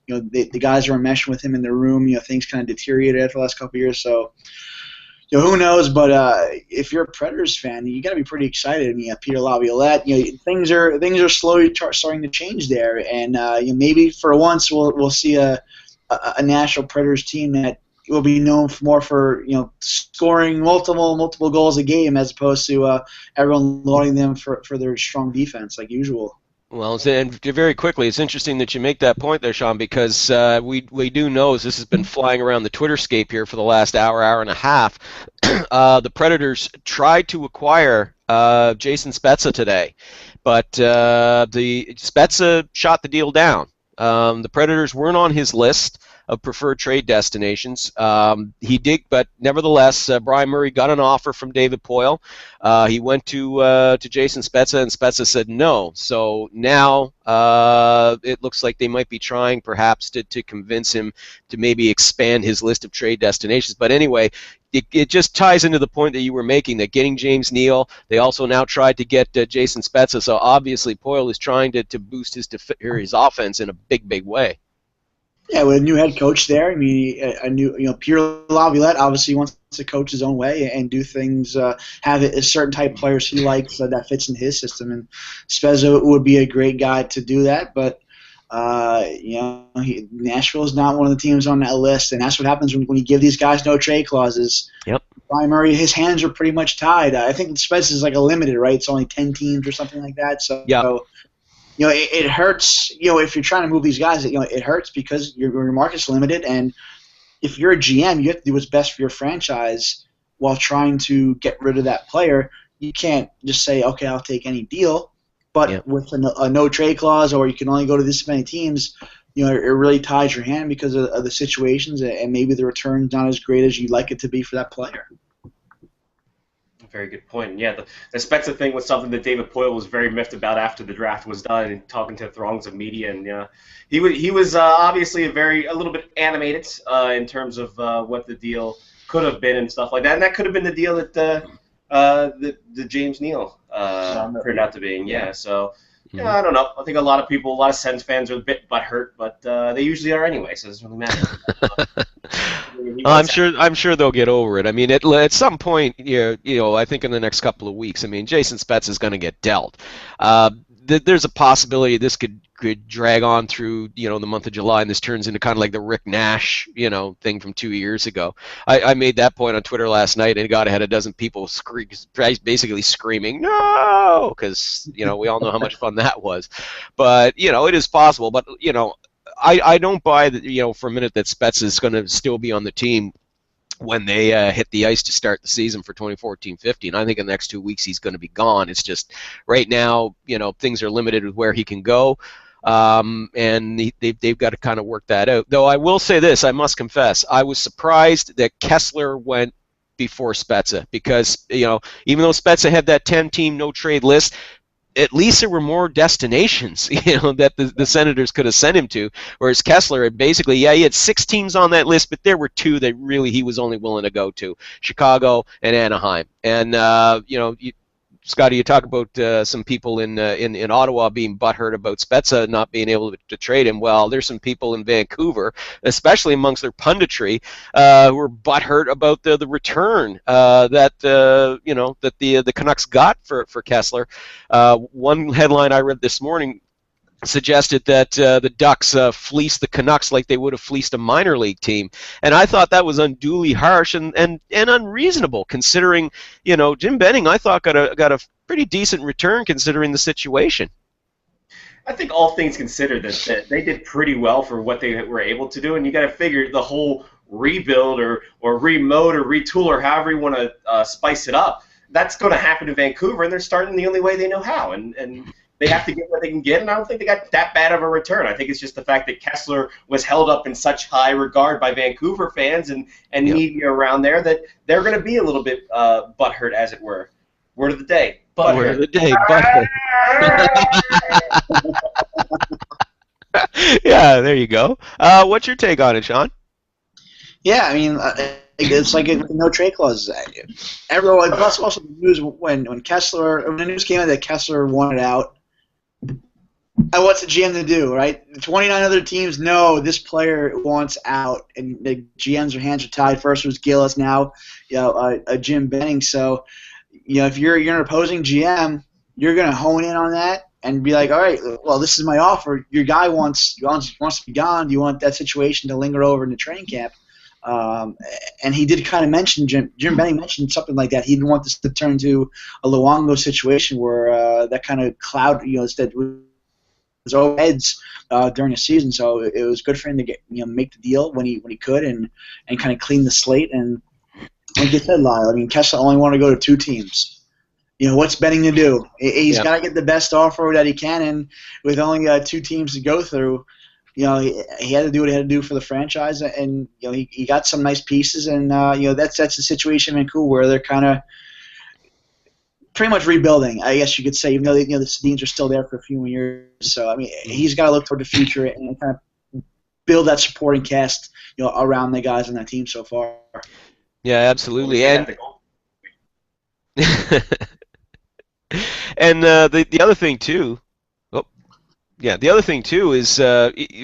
D: The guys were meshing with him in the room. Things kind of deteriorated after the last couple of years. So, who knows? But if you're a Predators fan, you got to be pretty excited. I mean, Peter Laviolette. Things are slowly starting to change there, and maybe for once we'll see a Nashville Predators team that will be known more for scoring multiple goals a game as opposed to everyone lauding them for their strong defense like usual.
C: Well, and very quickly, it's interesting that you make that point there, Sean, because we do know, as this has been flying around the Twitterscape here for the last hour and a half, the Predators tried to acquire Jason Spezza today, but the Spezza shot the deal down. The Predators weren't on his list of preferred trade destinations. He did, but nevertheless, Brian Murray got an offer from David Poile. He went to Jason Spezza, and Spezza said no. So now it looks like they might be trying, perhaps, to convince him to maybe expand his list of trade destinations. But anyway, it just ties into the point that you were making, that getting James Neal, they also now tried to get Jason Spezza. So obviously Poile is trying to boost his offense in a big way.
D: Yeah, with a new head coach there, I mean, a new, Pierre Laviolette obviously wants to coach his own way and do things, have a certain type of players he likes that fits in his system, and Spezza would be a great guy to do that. But Nashville is not one of the teams on that list, and that's what happens when you give these guys no trade clauses.
C: Yep.
D: Brian Murray, his hands are pretty much tied. I think Spezza is like a limited, right? It's only 10 teams or something like that. So.
C: Yeah.
D: It hurts, if you're trying to move these guys, it hurts because your market's limited, and if you're a GM, you have to do what's best for your franchise while trying to get rid of that player. You can't just say, okay, I'll take any deal, but with a no trade clause, or you can only go to this many teams, it really ties your hand because of the situations, and maybe the return's not as great as you'd like it to be for that player.
A: Very good point. And yeah, the Spezza thing was something that David Poile was very miffed about after the draft was done, and talking to throngs of media. And he was obviously a little bit animated in terms of what the deal could have been and stuff like that. And that could have been the deal that the James Neal turned out to be. Yeah. So I don't know. I think a lot of Sens fans are a bit butthurt, but they usually are anyway, so it doesn't really matter.
C: I'm sure they'll get over it. I mean, at some point, I think in the next couple of weeks, I mean, Jason Spezza is going to get dealt. There's a possibility this could drag on through, the month of July, and this turns into kind of like the Rick Nash, thing from 2 years ago. I made that point on Twitter last night, and it got ahead a dozen people basically screaming, no, because, we all know how much fun that was. But, it is possible. But, I don't buy that, for a minute that Spezza is going to still be on the team when they hit the ice to start the season for 2014-15. I think in the next 2 weeks he's going to be gone. It's just right now, things are limited with where he can go, and they've got to kind of work that out. Though I will say this, I must confess, I was surprised that Kessler went before Spezza, because even though Spezza had that 10-team no-trade list, at least there were more destinations, that the Senators could have sent him to, whereas Kessler had basically, he had 6 teams on that list, but there were 2 that really he was only willing to go to, Chicago and Anaheim. And, Scotty, you talk about some people in Ottawa being butthurt about Spezza not being able to trade him. Well, there's some people in Vancouver, especially amongst their punditry, who are butthurt about the return that the Canucks got for Kessler. One headline I read this morning suggested that the Ducks fleeced the Canucks like they would have fleeced a minor league team, and I thought that was unduly harsh and unreasonable, considering Jim Benning, I thought got a pretty decent return considering the situation.
A: I think all things considered that they did pretty well for what they were able to do, and you got to figure the whole rebuild or remote or retool or however you want to spice it up, that's going to happen in Vancouver, and they're starting the only way they know how, and they have to get what they can get, and I don't think they got that bad of a return. I think it's just the fact that Kessler was held up in such high regard by Vancouver fans and media around there that they're going to be a little bit butthurt, as it were. Word of the day. Butthurt.
C: Word of the day. Butthurt. Yeah, there you go. What's your take on it, Sean?
D: Yeah, I mean, it's like no trade clauses. Everyone, plus also the news when the news came out that Kessler wanted out. And what's the GM to do, right? 29 other teams know this player wants out, and the GM's hands are tied. First was Gillis, now Jim Benning. So, if you're an opposing GM, you're going to hone in on that and be like, all right, well, this is my offer. Your guy wants to be gone. Do you want that situation to linger over in the training camp? And he did kind of mention, Jim Benning mentioned something like that. He didn't want this to turn to a Luongo situation where that kind of cloud, instead was over heads during the season. So it was good for him to get make the deal when he could and kind of clean the slate. And like you said, Lyle, I mean, Kessler only wanted to go to 2 teams. What's betting to do? He's got to get the best offer that he can, and with only 2 teams to go through, he had to do what he had to do for the franchise, and he got some nice pieces, and that's the situation in Vancouver where they're kind of pretty much rebuilding, I guess you could say, even though the Sedins are still there for a few more years. So I mean, he's got to look toward the future and kind of build that supporting cast, around the guys on that team so far.
C: Yeah, absolutely, and. And the other thing too, the other thing too is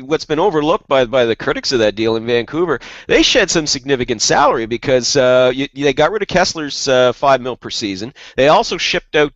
C: what's been overlooked by the critics of that deal in Vancouver. They shed some significant salary because they got rid of Kessler's $5 million per season. They also shipped out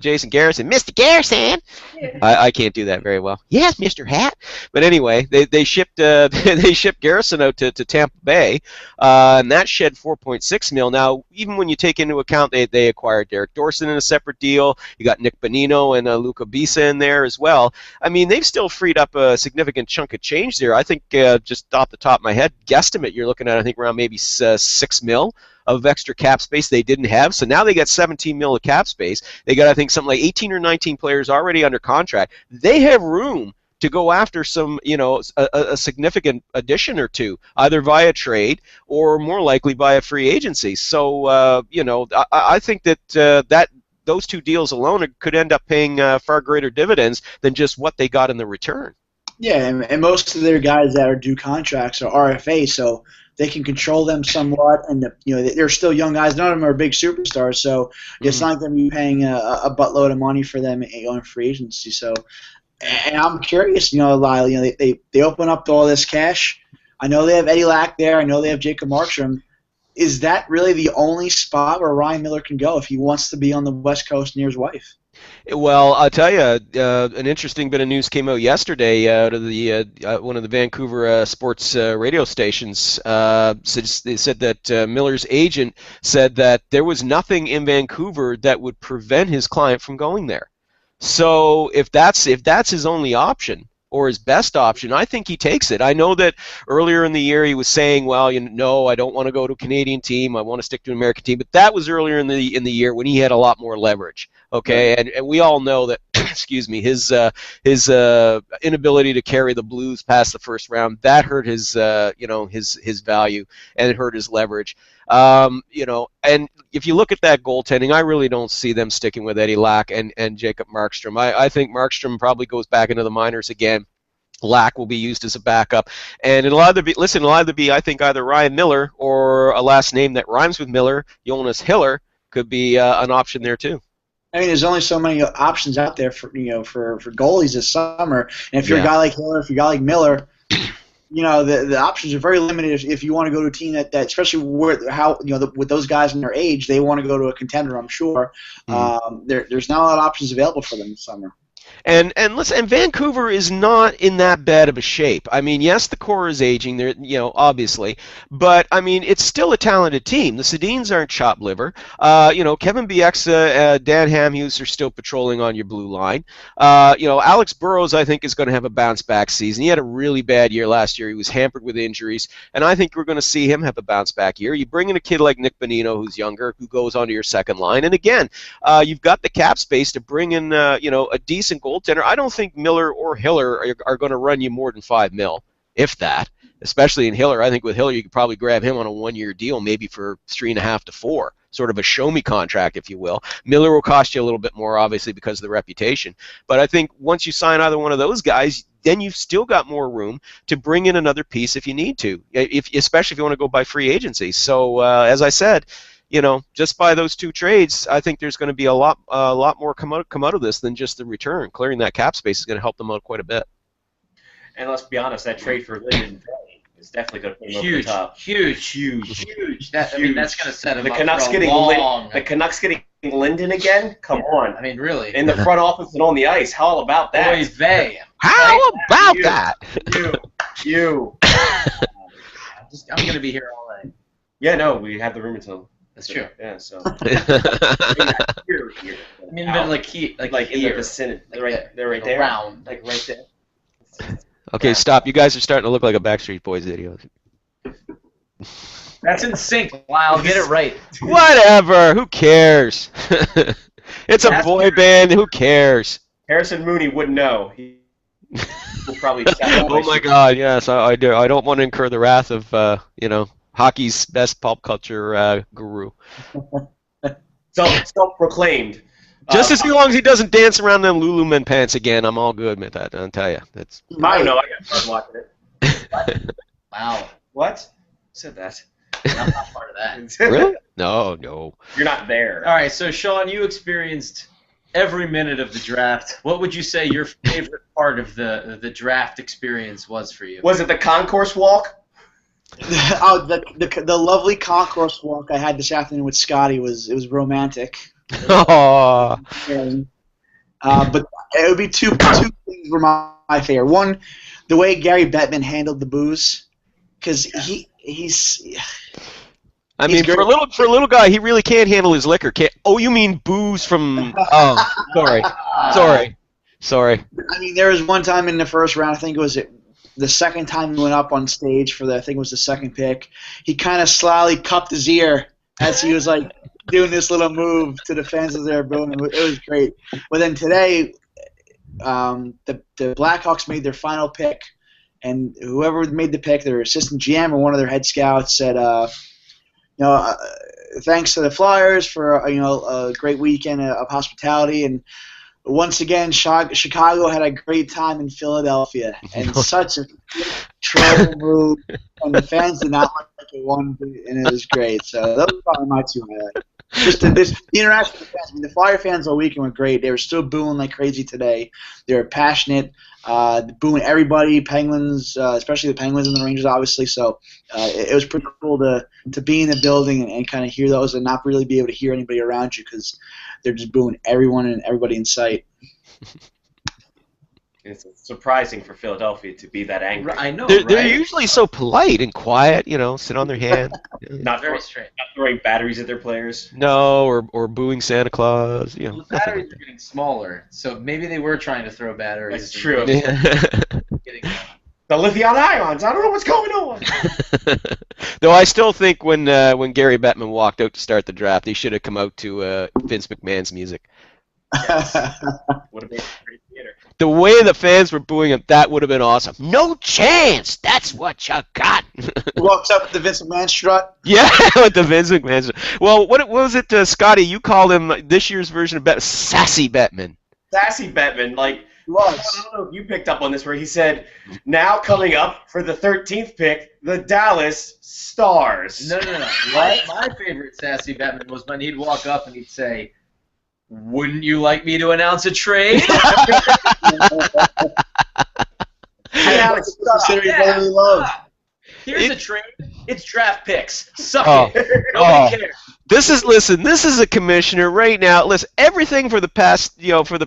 C: Jason Garrison, Mr. Garrison. Yeah. I can't do that very well. Yes, Mr. Hat. But anyway, they shipped Garrison out to Tampa Bay, and that shed $4.6 million. Now, even when you take into account they acquired Derek Dorson in a separate deal, you got Nick Bonino and Luca Bisa in there as well. I mean, they've still freed up a significant chunk of change there. I think just off the top of my head, guesstimate, you're looking at, I think, around maybe $6 million of extra cap space they didn't have. So now they got $17 million of cap space. They got, I think, something like 18 or 19 players already under contract. They have room to go after some, a significant addition or two, either via trade or more likely via free agency. So, I think that those 2 deals alone could end up paying far greater dividends than just what they got in the return.
D: Yeah, and most of their guys that are due contracts are RFA, so they can control them somewhat. And they're still young guys. None of them are big superstars, so it's not going to be paying a buttload of money for them in free agency. So, and I'm curious, Lyle. They open up to all this cash. I know they have Eddie Lack there. I know they have Jacob Markstrom. Is that really the only spot where Ryan Miller can go if he wants to be on the West Coast near his wife?
C: Well, I'll tell you, an interesting bit of news came out yesterday out of the one of the Vancouver sports radio stations. They said that Miller's agent said that there was nothing in Vancouver that would prevent his client from going there. So if that's his only option, or his best option, I think he takes it. I know that earlier in the year he was saying, well, I don't want to go to a Canadian team. I want to stick to an American team. But that was earlier in the year when he had a lot more leverage. Okay, and we all know that, excuse me, his inability to carry the Blues past the first round, that hurt his his value, and it hurt his leverage. And if you look at that goaltending, I really don't see them sticking with Eddie Lack and Jacob Markstrom. I think Markstrom probably goes back into the minors again. Lack will be used as a backup, and it'll either be I think either Ryan Miller or a last name that rhymes with Miller, Jonas Hiller, could be an option there too.
D: I mean, there's only so many options out there for goalies this summer, and if you're a guy like Hiller, if you're a guy like Miller, the options are very limited if you want to go to a team that especially with those guys in their age, they want to go to a contender, I'm sure. There's not a lot of options available for them this summer.
C: And Vancouver is not in that bad of a shape. I mean, yes, the core is aging, there, obviously, but I mean, it's still a talented team. The Sedins aren't chopped liver. Kevin Bieksa, Dan Hamhuis are still patrolling on your blue line. Alex Burrows, I think, is going to have a bounce back season. He had a really bad year last year. He was hampered with injuries, and I think we're going to see him have a bounce back year. You bring in a kid like Nick Bonino, who's younger, who goes onto your second line, and again, you've got the cap space to bring in, a decent goaltender. I don't think Miller or Hiller are going to run you more than $5 million, if that. Especially in Hiller, I think with Hiller you could probably grab him on a 1-year deal, maybe for 3.5 to 4, sort of a show-me contract, if you will. Miller will cost you a little bit more, obviously, because of the reputation. But I think once you sign either one of those guys, then you've still got more room to bring in another piece if you need to, especially if you want to go by free agency. So as I said, just by those 2 trades, I think there's going to be a lot more come out of this than just the return. Clearing that cap space is going to help them out quite a bit. And
A: let's be honest, that trade for Linden is definitely going to put him over the top.
B: Huge. I mean, that's going to set him up
A: The Canucks getting Linden again? Come on.
B: I mean, really.
A: In the front office and on the ice. How about that?
B: Boy, they.
C: How about that?
A: You.
B: I'm going to be here all night.
A: Yeah, no, we have the room until.
B: That's true.
A: Yeah, so.
B: I mean, but like
A: in the vicinity, they're right there,
B: around,
A: like right there.
C: Okay, stop. You guys are starting to look like a Backstreet Boys video.
B: That's in sync. Wow, get it right.
C: Whatever. Who cares? It's a boy band. Who cares?
A: Harrison Mooney wouldn't know. He will probably.
C: Oh my God! Yes, I do. I don't want to incur the wrath of hockey's best pop culture guru.
A: Self-proclaimed.
C: Just as long as he doesn't dance around them Lululemon pants again, I'm all good with that. I'll tell you. That's.
A: I don't know. I got started watching it.
B: Wow.
A: What? Who said that?
B: I'm not part of that.
C: Really? No.
A: You're not there.
B: All right, so Sean, you experienced every minute of the draft. What would you say your favorite part of the draft experience was for you?
A: Was it the concourse walk?
D: Oh, the lovely concourse walk I had this afternoon with Scotty was romantic.
C: Oh.
D: But it would be two things were my favorite. One, the way Gary Bettman handled the booze, because he's.
C: I mean, for a little guy, he really can't handle his liquor. Oh, you mean booze from? Oh, sorry.
D: I mean, there was one time in the first round, I think it was the second time he went up on stage for I think it was the second pick. He kind of slyly cupped his ear as he was like doing this little move to the fans as they were booing him. It was great. But then today, the Blackhawks made their final pick, and whoever made the pick, their assistant GM or one of their head scouts said, thanks to the Flyers for a great weekend of hospitality, and once again, Chicago had a great time in Philadelphia, and such a troll move, and the fans did not like it one bit, and it was great. So those are probably my two highlights. Just the interaction with the fans. I mean, the Flyer fans all weekend were great. They were still booing like crazy today. They were passionate, booing everybody, Penguins, especially the Penguins and the Rangers, obviously. So it was pretty cool to be in the building and kind of hear those and not really be able to hear anybody around you because they're just booing everyone and everybody in sight.
A: It's surprising for Philadelphia to be that angry.
B: I know,
C: They're usually so polite and quiet, sit on their hand.
A: Not throwing batteries at their players.
C: No, or booing Santa Claus.
B: Well, the batteries are getting smaller, so maybe they were trying to throw batteries.
A: That's true.
B: The
A: lithium ions. I don't know what's going on.
C: Though I still think when Gary Bettman walked out to start the draft, he should have come out to Vince McMahon's music.
A: Yes. Would have been great theater.
C: The way the fans were booing him, that would have been awesome. No chance. That's what you got.
D: Walks up with the Vince McMahon strut.
C: Yeah, with the Vince McMahon strut. Well, what was it, Scotty? You called him this year's version of Bettman, Sassy Bettman.
A: Sassy Bettman, like. I don't know if you picked up on this, where he said, "Now coming up for the 13th pick, the Dallas Stars."
B: No. My favorite Sassy Bettman was when he'd walk up and he'd say, "Wouldn't you like me to announce a trade?"
D: Alex, love.
B: Here's a trade. It's draft picks. Suck it. Nobody cares.
C: This is a commissioner right now. Listen, everything for the past,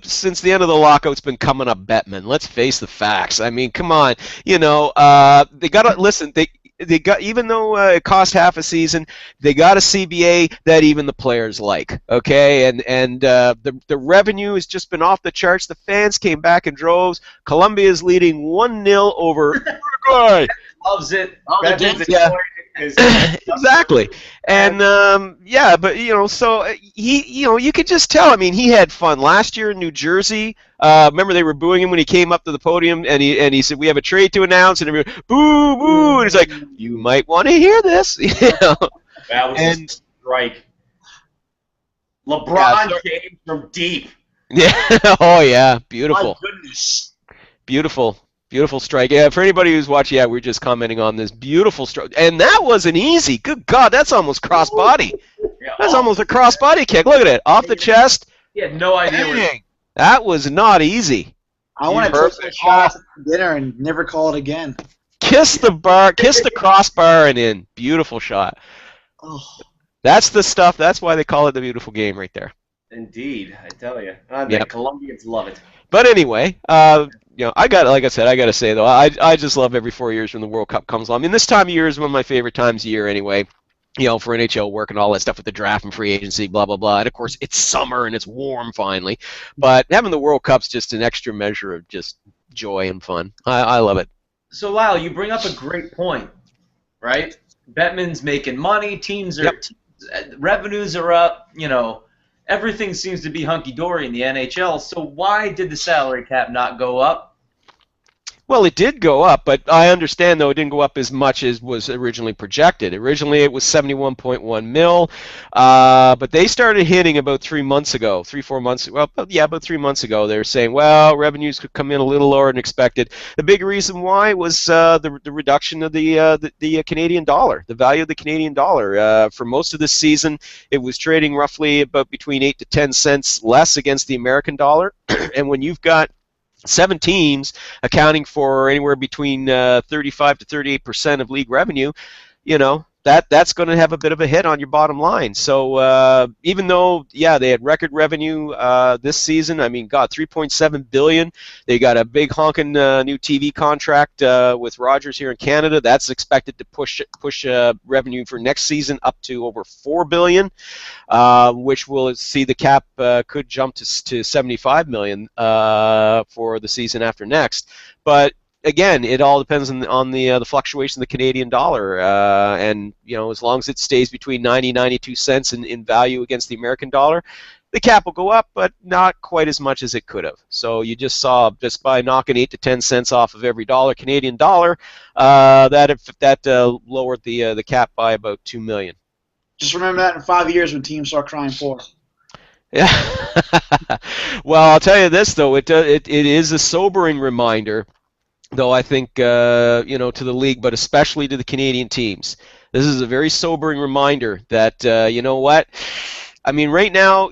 C: since the end of the lockout's been coming up Bettman. Let's face the facts. I mean, come on. They got to listen. They got, even though it cost half a season, they got a CBA that even the players like. Okay, and the revenue has just been off the charts. The fans came back in droves. Columbia is leading 1-0 over Uruguay.
B: Loves it.
C: Exactly. And but so he you could just tell. I mean, he had fun last year in New Jersey. Remember they were booing him when he came up to the podium and he said, "We have a trade to announce," and everyone boo boo, and he's like, "You might want to hear this."
A: That was a strike. LeBron came from deep.
C: Yeah. Oh yeah. Beautiful.
D: My goodness.
C: Beautiful strike. Yeah, for anybody who's watching, we're just commenting on this beautiful strike. And that wasn't easy. Good God, that's almost cross-body. That's almost a cross-body kick. Look at it. Off the chest.
B: He had no idea.
C: That was not easy.
D: I want to take that shot for dinner and never call it again.
C: Kiss the crossbar and in. Beautiful shot.
D: Oh.
C: That's the stuff. That's why they call it the beautiful game right there.
A: Indeed, I tell you. The Colombians love it.
C: But anyway, I got to say though, I just love every 4 years when the World Cup comes along. I mean, this time of year is one of my favorite times of year anyway. for NHL work and all that stuff with the draft and free agency, blah, blah, blah. And, of course, it's summer and it's warm finally. But having the World Cup's just an extra measure of just joy and fun. I love it.
B: So, Lyle, you bring up a great point, right? Bettman's making money. Teams are revenues are up. Everything seems to be hunky-dory in the NHL. So why did the salary cap not go up?
C: Well, it did go up, but I understand, though, it didn't go up as much as was originally projected. Originally, it was 71.1 mil, but they started hitting about 3 months ago, 4 months. Well, yeah, about 3 months ago. They were saying, well, revenues could come in a little lower than expected. The big reason why was the reduction of the Canadian dollar, the value of the Canadian dollar. For most of this season, it was trading roughly about between 8 to 10 cents less against the American dollar, and when you've got 7 teams accounting for anywhere between 35 to 38% of league revenue, that's going to have a bit of a hit on your bottom line. So even though, they had record revenue this season, I mean, God, $3.7 billion. They got a big honking new TV contract with Rogers here in Canada. That's expected to push revenue for next season up to over $4 billion, which will see the cap could jump to $75 million for the season after next. But again, it all depends on the fluctuation of the Canadian dollar, and as long as it stays between 92 cents in value against the American dollar, the cap will go up, but not quite as much as it could have. So you just saw, just by knocking 8 to 10 cents off of every Canadian dollar, that lowered the cap by about $2 million.
D: Just remember that in 5 years when teams start crying for it.
C: Yeah. Well, I'll tell you this though, it is a sobering reminder, though, I think, to the league, but especially to the Canadian teams. This is a very sobering reminder that, what? I mean, right now,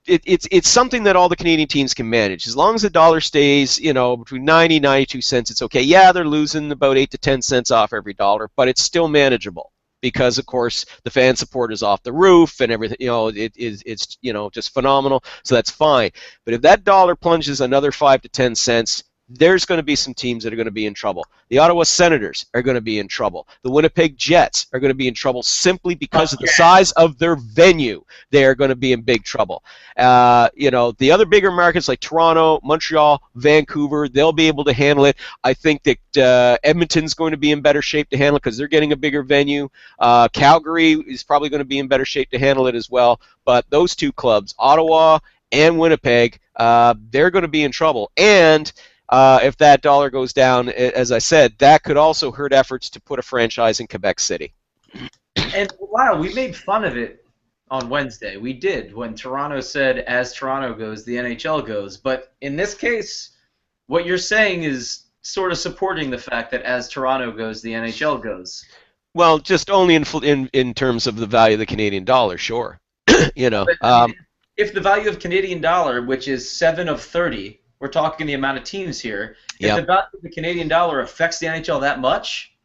C: it's something that all the Canadian teams can manage. As long as the dollar stays, between 90 and 92 cents, it's okay. Yeah, they're losing about 8 to 10 cents off every dollar, but it's still manageable because, of course, the fan support is off the roof and everything. It's just phenomenal, so that's fine. But if that dollar plunges another 5 to 10 cents, there's going to be some teams that are going to be in trouble. The Ottawa Senators are going to be in trouble. The Winnipeg Jets are going to be in trouble simply because of the size of their venue. They are going to be in big trouble. The other bigger markets like Toronto, Montreal, Vancouver, they'll be able to handle it. I think that Edmonton's going to be in better shape to handle it because they're getting a bigger venue. Calgary is probably going to be in better shape to handle it as well. But those two clubs, Ottawa and Winnipeg, they're going to be in trouble. And if that dollar goes down, as I said, that could also hurt efforts to put a franchise in Quebec City.
B: And, wow, we made fun of it on Wednesday. We did, when Toronto said, as Toronto goes, the NHL goes. But in this case, what you're saying is sort of supporting the fact that as Toronto goes, the NHL goes.
C: Well, just only in terms of the value of the Canadian dollar, sure.
B: But, if the value of Canadian dollar, which is 7 of 30, we're talking the amount of teams here. If the value of the Canadian dollar affects the NHL that much,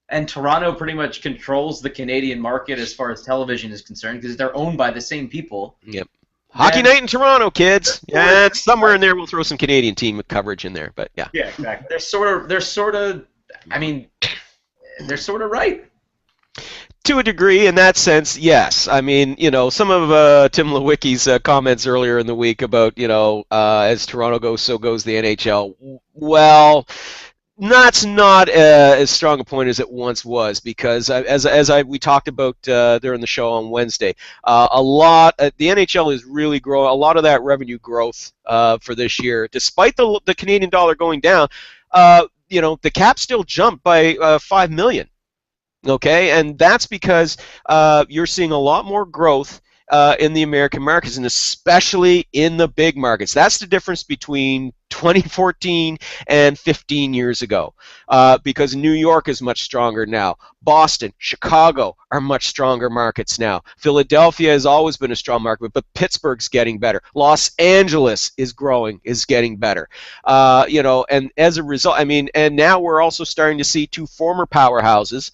B: and Toronto pretty much controls the Canadian market as far as television is concerned, because they're owned by the same people.
C: Yep. Hockey night in Toronto, kids. Yeah, it's somewhere in there. We'll throw some Canadian team coverage in there, but yeah.
B: Yeah, exactly. They're sort of right.
C: To a degree, in that sense, yes. I mean, some of Tim Lewicki's comments earlier in the week about, as Toronto goes, so goes the NHL. Well, that's not as strong a point as it once was, because we talked about during the show on Wednesday, the NHL is really growing. A lot of that revenue growth for this year, despite the Canadian dollar going down, the cap still jumped by $5 million. Okay, and that's because you're seeing a lot more growth in the American markets, and especially in the big markets. That's the difference between 2014 and 15 years ago, because New York is much stronger now. Boston, Chicago are much stronger markets now. Philadelphia has always been a strong market, but Pittsburgh's getting better. Los Angeles is growing, is getting better. And as a result, and now we're also starting to see two former powerhouses,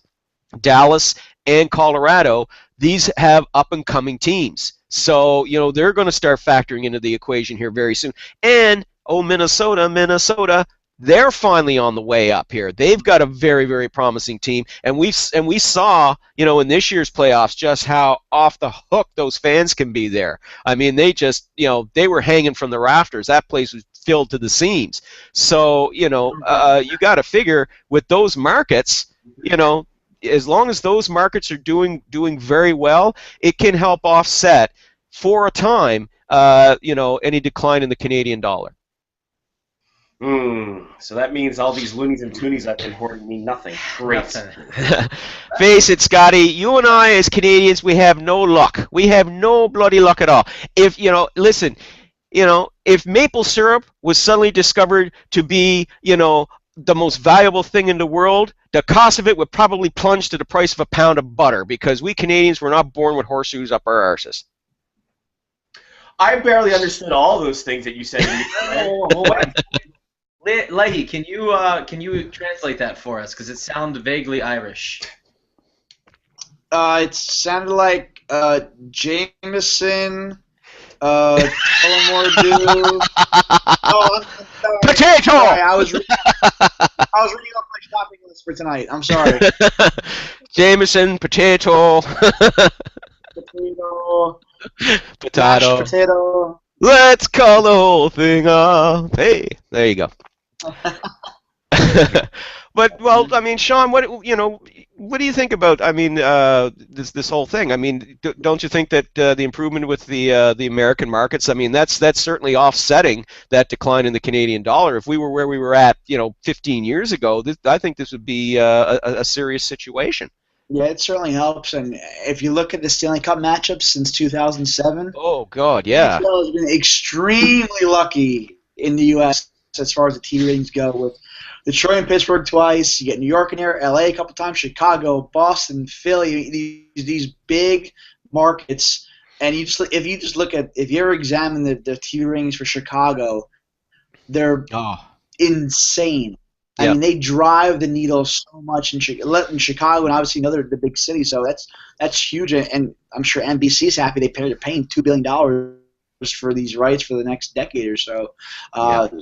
C: Dallas and Colorado. These have up-and-coming teams. So, they're going to start factoring into the equation here very soon. And, Minnesota, they're finally on the way up here. They've got a very, very promising team, and we saw, in this year's playoffs just how off the hook those fans can be there. I mean, they just, they were hanging from the rafters. That place was filled to the seams. So, you got to figure with those markets, as long as those markets are doing very well, it can help offset for a time, any decline in the Canadian dollar.
A: So that means all these loonies and toonies I've been hoarding mean nothing. Great.
C: Face it, Scotty. You and I, as Canadians, we have no luck. We have no bloody luck at all. If if maple syrup was suddenly discovered to be, the most valuable thing in the world, the cost of it would probably plunge to the price of a pound of butter, because we Canadians were not born with horseshoes up our arses.
A: I barely understood all those things that you said.
B: Leahy, can you translate that for us? Because it sounded vaguely Irish.
D: It sounded like Jameson, Tullamore Dew.
C: Potato.
D: Sorry, I was reading off my shopping list for tonight. I'm sorry.
C: Jameson, potato.
D: Potato. Potato.
C: Let's call the whole thing off. Hey, there you go. But I mean, Sean, what do you think about? I mean, this whole thing. I mean, don't you think that the improvement with the American markets? I mean, that's certainly offsetting that decline in the Canadian dollar. If we were where we were at, 15 years ago, I think this would be a serious situation.
D: Yeah, it certainly helps. And if you look at the Stanley Cup matchups since 2007,
C: oh God, yeah,
D: the NHL has been extremely lucky in the U.S. as far as the TV ratings go, with Detroit and Pittsburgh twice. You get New York in there, LA a couple times, Chicago, Boston, Philly, these big markets. And if you ever examine the TV ratings for Chicago, they're insane. I mean, they drive the needle so much in Chicago and obviously the big cities. So that's huge, and I'm sure NBC's happy they're paying $2 billion for these rights for the next decade or so.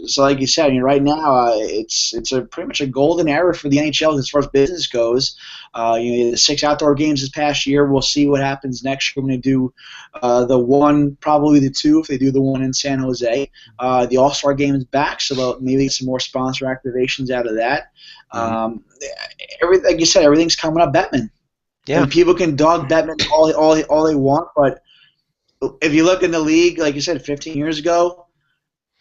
D: So like you said, right now it's pretty much a golden era for the NHL as far as business goes. The 6 outdoor games this past year. We'll see what happens next year. We're going to do the one, probably the 2 if they do the one in San Jose. The All-Star Game is back, so maybe get some more sponsor activations out of that. Like you said, everything's coming up Bettman.
C: Yeah.
D: And people can dog Bettman all they want, but if you look in the league, like you said, 15 years ago,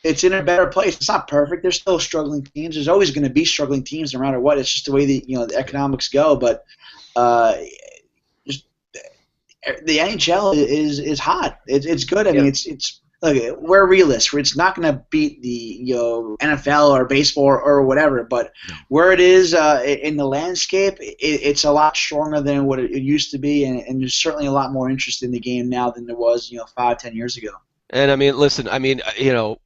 D: it's in a better place. It's not perfect. There's still struggling teams. There's always going to be struggling teams no matter what. It's just the way the economics go. But just the NHL is hot. It's good. I mean, it's look, we're realists. It's not going to beat the NFL or baseball or whatever. But where it is in the landscape, it's a lot stronger than what it used to be, and there's certainly a lot more interest in the game now than there was 5-10 years ago. And
C: I mean, listen,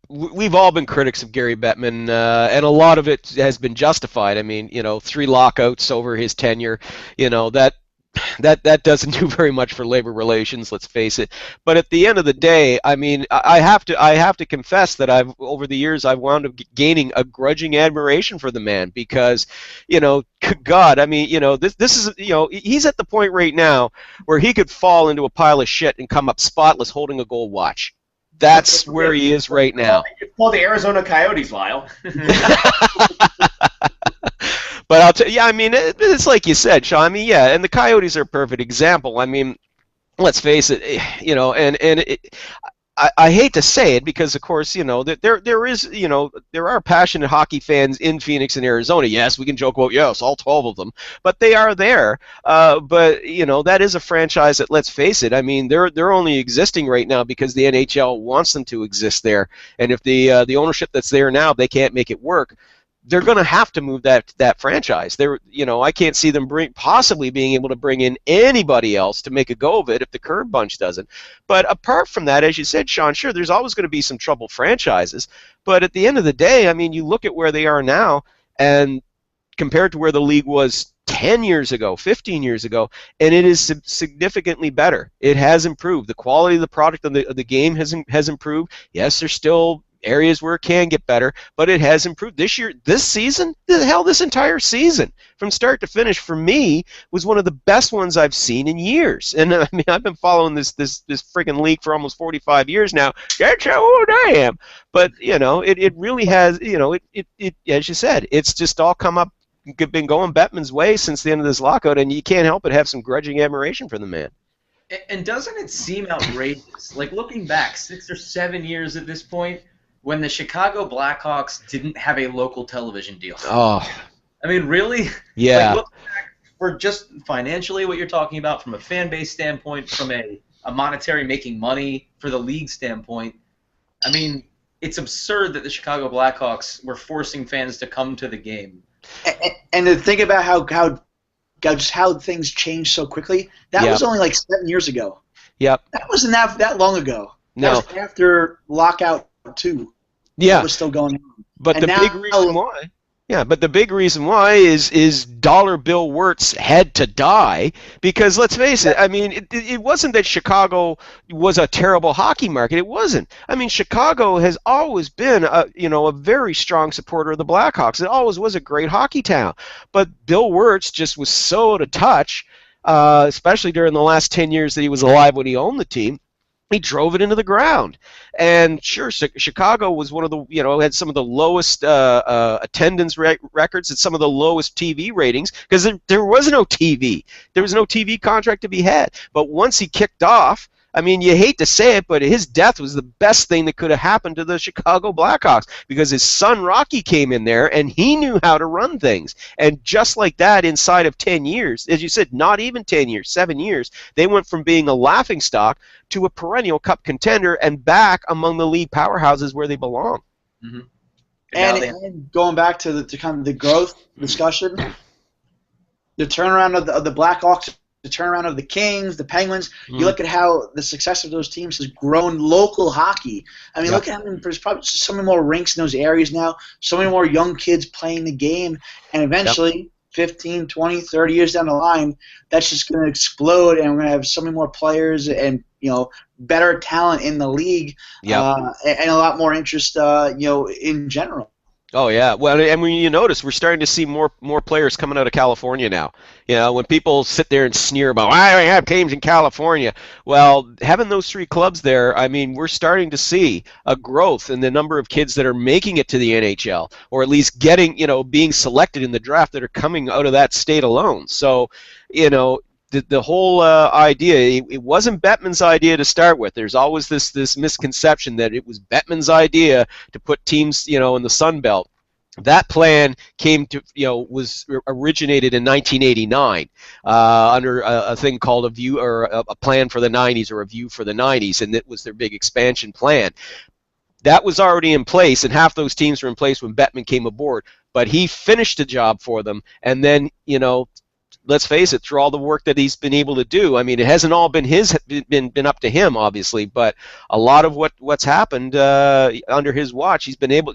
C: we've all been critics of Gary Bettman, and a lot of it has been justified. I mean, 3 lockouts over his tenure, that doesn't do very much for labor relations, let's face it. But at the end of the day, I mean, I have to confess that over the years I've wound up gaining a grudging admiration for the man, because, God, I mean, this is, he's at the point right now where he could fall into a pile of shit and come up spotless holding a gold watch. That's where he is right now.
A: It's called the Arizona Coyotes, Lyle.
C: But I'll tell you, I mean, it's like you said, Sean. I mean, yeah, and the Coyotes are a perfect example. I mean, let's face it, I hate to say it because, of course, there are passionate hockey fans in Phoenix and Arizona. Yes, we can joke about, yes, all 12 of them, but they are there. But that is a franchise that, let's face it, I mean, they're only existing right now because the NHL wants them to exist there. And if the ownership that's there now, they can't make it work, they're going to have to move that franchise. I can't see them possibly being able to bring in anybody else to make a go of it if the Curb Bunch doesn't. But apart from that, as you said, Sean, sure, there's always going to be some troubled franchises. But at the end of the day, I mean, you look at where they are now, and compared to where the league was 10 years ago, 15 years ago, and it is significantly better. It has improved. The quality of the product of the game has improved. Yes, there's still areas where it can get better, but it has improved. This year, this season, this entire season, from start to finish, for me, was one of the best ones I've seen in years. And I mean, I've been following this freaking league for almost 45 years now. That's how old I am. But, it really has, it as you said, it's just all come up, been going Bettman's way since the end of this lockout, and you can't help but have some grudging admiration for the man.
B: And doesn't it seem outrageous? Like, looking back 6 or 7 years at this point, when the Chicago Blackhawks didn't have a local television deal.
C: Oh.
B: I mean, really?
C: Yeah.
B: Like, looking back, for just financially what you're talking about, from a fan base standpoint, from a monetary making money for the league standpoint, I mean, it's absurd that the Chicago Blackhawks were forcing fans to come to the game.
D: And to think about how things changed so quickly, that was only like 7 years ago.
C: Yep.
D: That wasn't that long ago.
C: No.
D: That was after lockout 2.
C: Yeah.
D: That was still going on.
C: But the big reason why. Yeah, but the big reason why is Dollar Bill Wirtz had to die, because let's face it, I mean, it wasn't that Chicago was a terrible hockey market. It wasn't. I mean, Chicago has always been a very strong supporter of the Blackhawks. It always was a great hockey town. But Bill Wirtz just was so out of touch, especially during the last 10 years that he was alive when he owned the team. He drove it into the ground. And sure, Chicago was one of the, had some of the lowest attendance records and some of the lowest TV ratings, because there was no TV. There was no TV contract to be had. But once he kicked off, I mean, you hate to say it, but his death was the best thing that could have happened to the Chicago Blackhawks, because his son Rocky came in there and he knew how to run things. And just like that, inside of 10 years, as you said, not even 10 years, 7 years, they went from being a laughingstock to a perennial cup contender and back among the league powerhouses where they belong.
B: Mm-hmm.
D: And going back to kind of the growth discussion, the turnaround of the Blackhawks, the turnaround of the Kings, the Penguins. You look at how the success of those teams has grown local hockey. I mean, look at how there's probably so many more rinks in those areas now, so many more young kids playing the game, and eventually 15, 20, 30 years down the line, that's just going to explode, and we're going to have so many more players and better talent in the league, and a lot more interest, in general.
C: Oh yeah, well, and when you notice, we're starting to see more players coming out of California now. When people sit there and sneer about, why do we have teams in California? Well, having those 3 clubs there, I mean, we're starting to see a growth in the number of kids that are making it to the NHL, or at least getting, being selected in the draft, that are coming out of that state alone. So, the whole idea, it wasn't Bettman's idea to start with. There's always this misconception that it was Bettman's idea to put teams, in the Sun Belt. That plan was originated in 1989 under a thing called a view, or a plan for the 90s, or a view for the 90s, and it was their big expansion plan. That was already in place, and half those teams were in place when Bettman came aboard. But he finished the job for them, and then, let's face it, through all the work that he's been able to do, I mean, it hasn't all been been up to him, obviously, but a lot of what's happened under his watch, he's been able.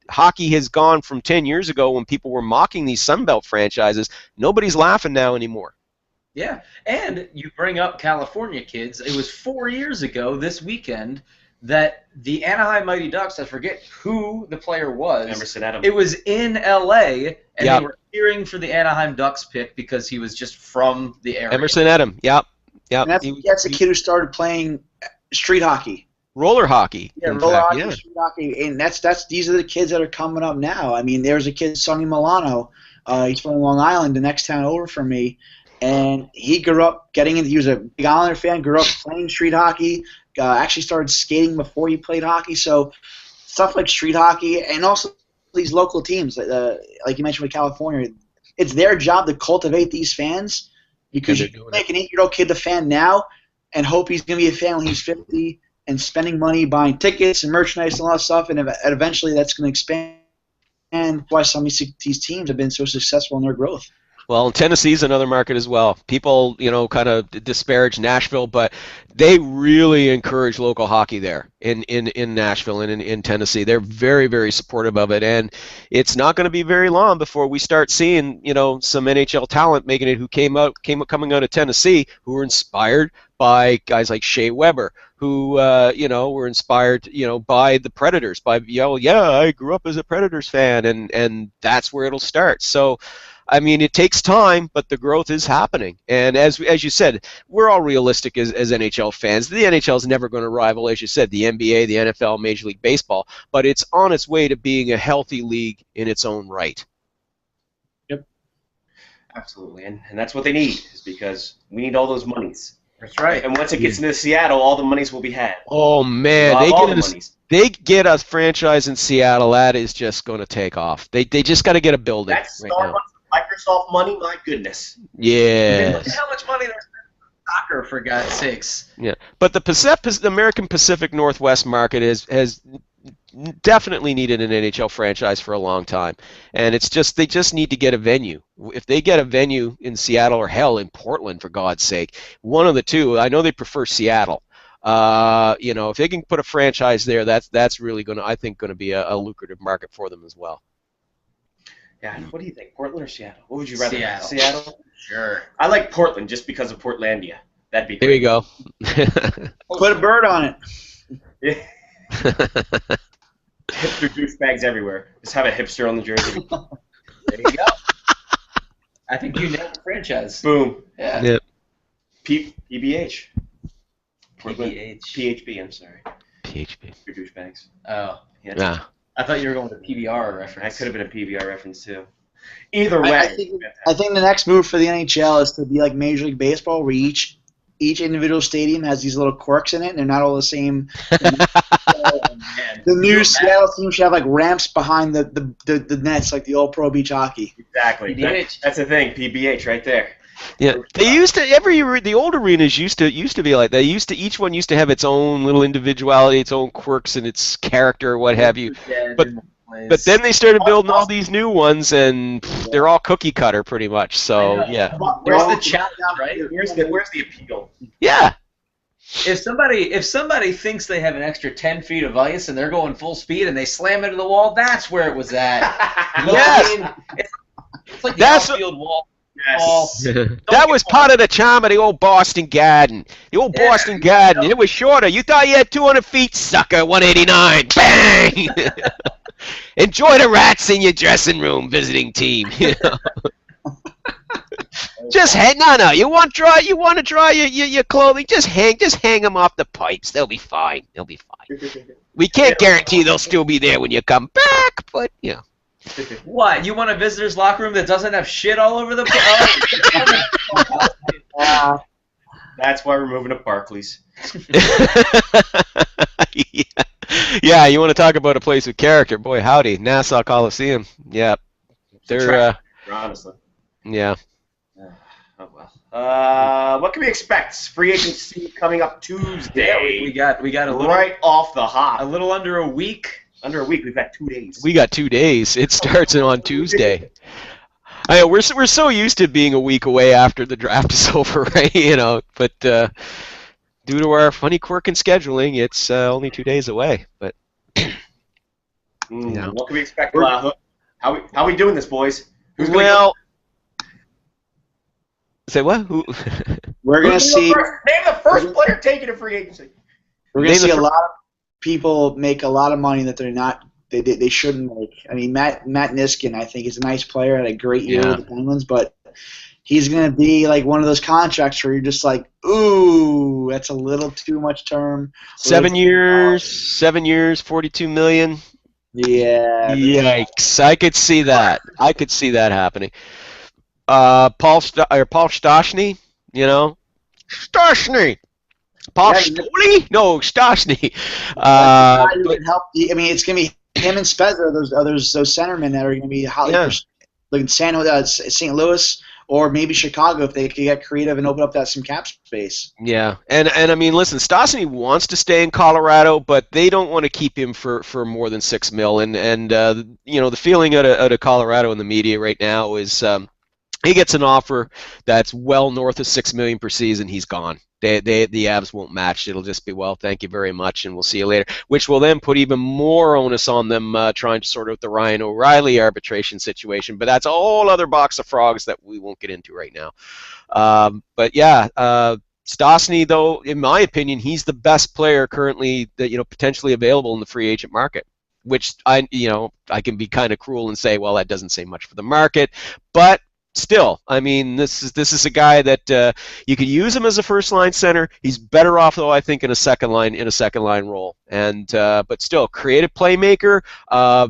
C: Hockey has gone from 10 years ago when people were mocking these Sunbelt franchises. Nobody's laughing now anymore.
B: Yeah, and you bring up California kids. It was 4 years ago this weekend that the Anaheim Mighty Ducks, I forget who the player was.
A: Emerson Adams.
B: It was in L.A., and they were cheering for the Anaheim Ducks pick because he was just from the area.
C: Emerson Adams, yep.
D: And that's the kid who started playing street hockey.
C: Roller hockey.
D: Yeah, roller hockey, street hockey, and these are the kids that are coming up now. I mean, there's a kid, Sonny Milano. He's from Long Island, the next town over from me. And he grew up he was a big Islander fan, grew up playing street hockey, actually started skating before he played hockey. So stuff like street hockey, and also these local teams, like you mentioned with California, it's their job to cultivate these fans, because you can make an 8-year-old kid a fan now and hope he's going to be a fan when he's 50 and spending money buying tickets and merchandise and all that stuff, and eventually that's going to expand. And why some of these teams have been so successful in their growth.
C: Well, Tennessee's another market as well. People, kind of disparage Nashville, but they really encourage local hockey there in Nashville and in Tennessee. They're very, very supportive of it, and it's not going to be very long before we start seeing, some NHL talent making it who coming out of Tennessee who were inspired by guys like Shea Weber, who were inspired, by the Predators. I grew up as a Predators fan, and that's where it'll start. So. I mean, it takes time, but the growth is happening. And as you said, we're all realistic as NHL fans. The NHL is never going to rival, as you said, the NBA, the NFL, Major League Baseball, but it's on its way to being a healthy league in its own right.
A: Yep. Absolutely. And that's what they need, is because we need all those monies.
B: That's right.
A: And once it gets into Seattle, all the monies will be had.
C: Oh, man. They get a franchise in Seattle, that is just going to take off. They just got to get a building.
A: That's Starbucks. Microsoft money, my goodness.
C: Yeah.
B: How much money they're spending on soccer, for God's sakes?
C: Yeah, but the American Pacific Northwest market has definitely needed an NHL franchise for a long time, and they just need to get a venue. If they get a venue in Seattle or hell in Portland, for God's sake, one of the two. I know they prefer Seattle. If they can put a franchise there, that's really going to be a lucrative market for them as well.
A: Yeah, what do you think, Portland or Seattle? What would you rather?
B: Seattle? Sure.
A: I like Portland just because of Portlandia. That'd be great.
C: There you go.
D: Put a bird on it.
A: Yeah. Hipster douchebags everywhere. Just have a hipster on the jersey.
B: There you go. I think you nailed the franchise.
A: Boom.
B: Yeah.
C: Yep.
A: PBH. Portland.
B: PBH.
A: PHB, I'm sorry.
C: PHB.
A: For douchebags.
B: Oh.
C: Yeah.
B: I thought you were going with a PBR reference.
A: That could have been a PBR reference, too. Either way.
D: I think the next move for the NHL is to be like Major League Baseball, where each individual stadium has these little quirks in it, and they're not all the same. The new Seattle team should have like ramps behind the nets, like the old Pro Beach hockey.
A: Exactly. That's the thing. PBH right there.
C: Yeah, they used to the old arenas used to be like that. Each one used to have its own little individuality, its own quirks, and its character, what have you. But then they started building all these new ones, and they're all cookie cutter pretty much. So yeah.
B: Where's the challenge, right?
A: Where's the appeal?
C: Yeah.
B: If somebody thinks they have an extra 10 feet of ice and they're going full speed and they slam into the wall, that's where it was at.
C: Yes.
B: It's like the outfield wall.
A: Yes.
C: That was part of the charm of the old Boston Garden. The old Boston Garden. It was shorter. You thought you had 200 feet, sucker. 189. Bang! Enjoy the rats in your dressing room, visiting team. Just hang. No. You want to dry your clothing? Just hang them off the pipes. They'll be fine. We can't guarantee they'll still be there when you come back, but yeah.
B: What? You want a visitor's locker room that doesn't have shit all over the place?
A: That's why we're moving to Barclays.
C: Yeah, you want to talk about a place with character? Boy, howdy, Nassau Coliseum. Yeah, they're
A: honestly.
C: Yeah.
A: Oh well. What can we expect? Free agency coming up Tuesday.
B: Yeah, we got a little
A: right off the hop.
B: A little under a week.
A: Under a week. We've got 2 days.
C: We got 2 days. It starts on Tuesday. I know we're so used to being a week away after the draft is over, right? But due to our funny quirk in scheduling, it's only 2 days away. But
A: what can we expect? How we doing this, boys?
C: Say what? Who?
D: We're gonna see.
A: Name the first player taking a free agency.
D: We're gonna see a lot of people make a lot of money that they're not. They shouldn't make. I mean, Matt Niskanen, I think, is a nice player, had a great year with the Penguins, but he's going to be like one of those contracts where you're just like, ooh, that's a little too much term.
C: 7 years, 42 million.
D: Yeah.
C: Yikes! I could see that. Happening. Paul Stastny, Stastny. Paul Stastny? No, Stastny.
D: Help. I mean, it's going to be him and Spezza, those centermen that are going to be like in St. Louis or maybe Chicago if they could get creative and open up some cap space.
C: Yeah, and I mean, listen, Stastny wants to stay in Colorado, but they don't want to keep him for more than $6 million. And the feeling out of Colorado in the media right now is he gets an offer that's well north of $6 million per season. He's gone. The Avs won't match. It'll just be, well, thank you very much, and we'll see you later. Which will then put even more onus on them trying to sort out the Ryan O'Reilly arbitration situation. But that's a whole other box of frogs that we won't get into right now. But yeah, Stastny, though, in my opinion, he's the best player currently that potentially available in the free agent market. Which I can be kind of cruel and say, well, that doesn't say much for the market, but still, I mean, this is a guy that you could use him as a first-line center. He's better off, though, I think, in a second-line role. And but still, creative playmaker,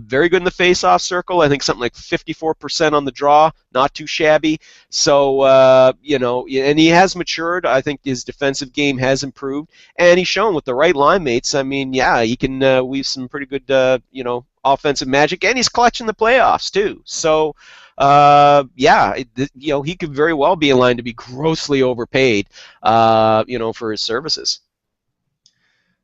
C: very good in the face-off circle. I think something like 54% on the draw, not too shabby. So and he has matured. I think his defensive game has improved, and he's shown with the right line mates. I mean, yeah, he can weave some pretty good offensive magic, and he's clutch in the playoffs too. So. He could very well be in line to be grossly overpaid, for his services.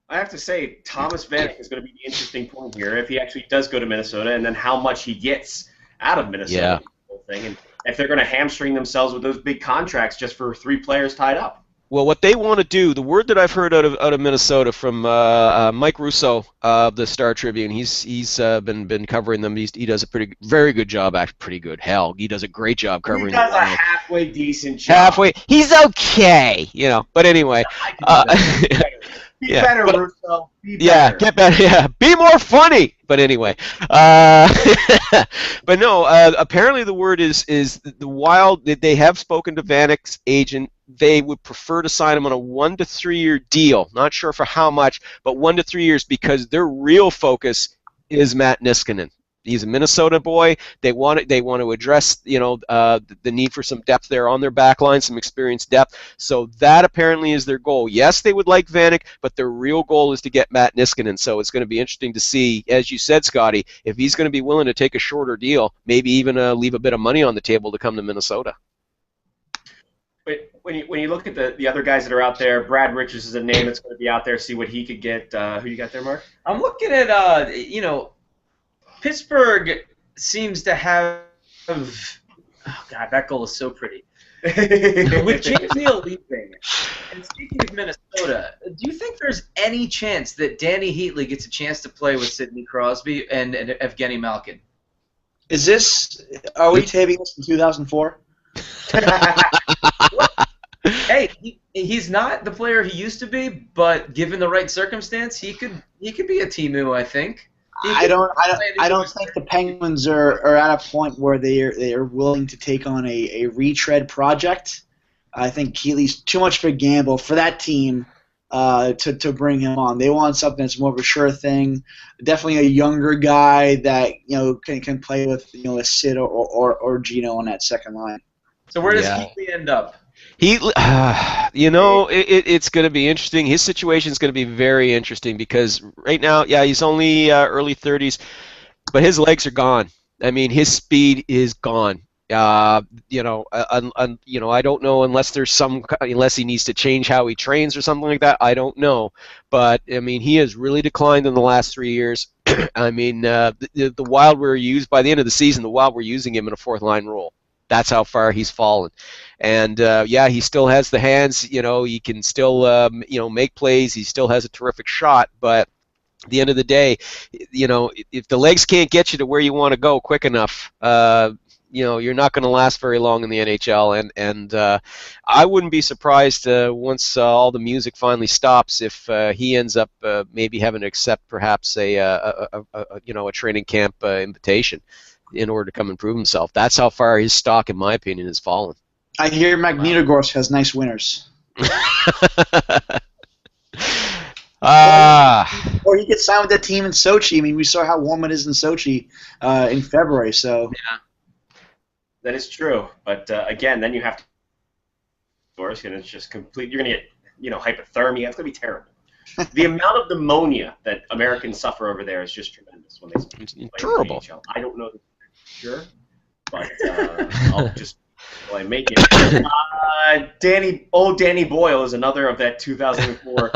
A: I have to say, Thomas Vanek is going to be the interesting point here if he actually does go to Minnesota, and then how much he gets out of Minnesota.
C: Yeah.
A: The whole thing, and if they're going to hamstring themselves with those big contracts just for 3 players tied up.
C: Well, what they want to do, the word that I've heard out of Minnesota from Mike Russo of the Star Tribune, he's been covering them. He does a very good job, actually pretty good. Hell, he does a great job covering them.
A: He does a halfway decent job.
C: Halfway, he's okay, But anyway,
A: be better, Russo. Be better.
C: Yeah, get better. Yeah, be more funny. But anyway, but no. Apparently, the word is the Wild. They have spoken to Vanek's agent. They would prefer to sign him on a 1 to 3 year deal. Not sure for how much, but 1 to 3 years because their real focus is Matt Niskanen. He's a Minnesota boy. They want to address the need for some depth there on their back line, some experienced depth. So that apparently is their goal. Yes, they would like Vanek, but their real goal is to get Matt Niskanen. So it's going to be interesting to see, as you said, Scotty, if he's going to be willing to take a shorter deal, maybe even leave a bit of money on the table to come to Minnesota.
A: But when you look at the other guys that are out there, Brad Richards is a name that's going to be out there. See what he could get. Who you got there, Mark?
B: I'm looking at Pittsburgh seems to have. Oh God, that goal is so pretty. With James Neal leaving, and speaking of Minnesota, do you think there's any chance that Danny Heatley gets a chance to play with Sidney Crosby and Evgeny Malkin?
D: Are we taping this in 2004?
B: Hey, he's not the player he used to be, but given the right circumstance, he could be a Timu, I think.
D: I don't think the Penguins are at a point where they are willing to take on a retread project. I think Keeley's too much of a gamble for that team to bring him on. They want something that's more of a sure thing. Definitely a younger guy that can play with a Sid or Gino on that second line.
B: So where does Keeley end up?
C: It's going to be interesting. His situation is going to be very interesting because right now, he's only early 30s, but his legs are gone. I mean, his speed is gone. I don't know unless he needs to change how he trains or something like that. I don't know, but I mean, he has really declined in the last 3 years. I mean, the Wild were used by the end of the season. The Wild were using him in a 4th line role. That's how far he's fallen. And, he still has the hands. He can still, make plays. He still has a terrific shot. But at the end of the day, if the legs can't get you to where you want to go quick enough, you're not going to last very long in the NHL. And I wouldn't be surprised once all the music finally stops if he ends up maybe having to accept perhaps a training camp invitation in order to come and prove himself. That's how far his stock, in my opinion, has fallen.
D: I hear Magnitogorsk has nice winners. Or he gets signed with that team in Sochi. I mean, we saw how warm it is in Sochi in February. So
A: yeah, that is true. But again, then you have to, and it's just complete. You're going to get hypothermia. It's going to be terrible. The amount of pneumonia that Americans suffer over there is just tremendous when they play
C: terrible.
A: NHL. I don't know for sure, but I'll just make it. Danny Boyle is another of that 2004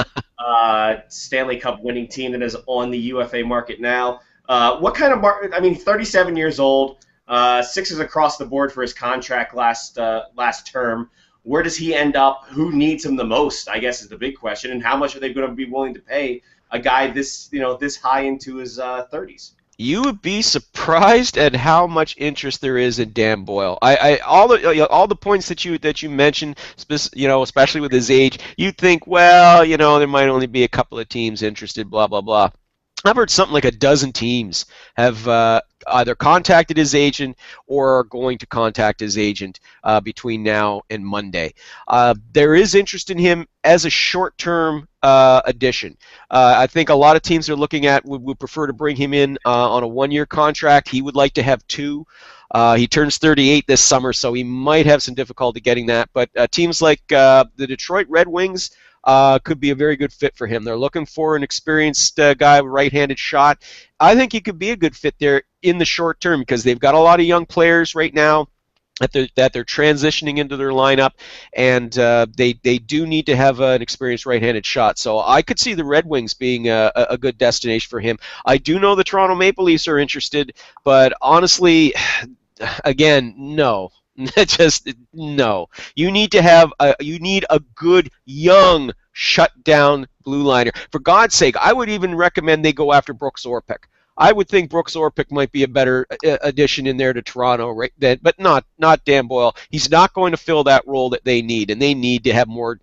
A: Stanley Cup winning team that is on the UFA market now. What kind of market? I mean, 37 years old. Sixes across the board for his contract last term. Where does he end up? Who needs him the most, I guess, is the big question. And how much are they going to be willing to pay a guy this high into his 30s?
C: You would be surprised at how much interest there is in Dan Boyle. All the points that you mentioned, especially with his age, you'd think, well, there might only be a couple of teams interested, blah blah blah. I've heard something like a dozen teams have either contacted his agent or are going to contact his agent between now and Monday. There is interest in him as a short-term addition. I think a lot of teams are looking at would prefer to bring him in on a one-year contract. He would like to have two. He turns 38 this summer, so he might have some difficulty getting that. But teams like the Detroit Red Wings could be a very good fit for him. They're looking for an experienced guy with right-handed shot. I think he could be a good fit there in the short term because they've got a lot of young players right now that they're transitioning into their lineup, and they do need to have an experienced right-handed shot. So I could see the Red Wings being a good destination for him. I do know the Toronto Maple Leafs are interested, but honestly, again, no. Just no. You need a good young shut-down blue liner. For God's sake, I would even recommend they go after Brooks Orpik. I would think Brooks Orpik might be a better addition in there to Toronto, right? But not Dan Boyle. He's not going to fill that role that they need, and they need to have more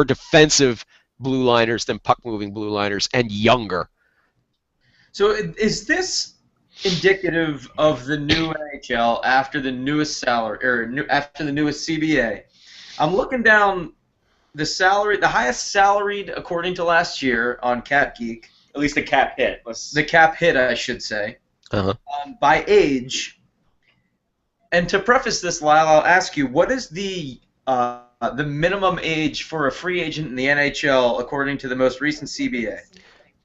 C: defensive blue liners than puck-moving blue liners, and younger.
B: So is this indicative of the new NHL after the newest salary after the newest CBA? I'm looking down the highest salaried according to last year on Cap Geek.
A: At least the cap hit.
B: The cap hit, I should say.
C: Uh-huh.
B: By age. And to preface this, Lyle, I'll ask you, what is the minimum age for a free agent in the NHL according to the most recent CBA?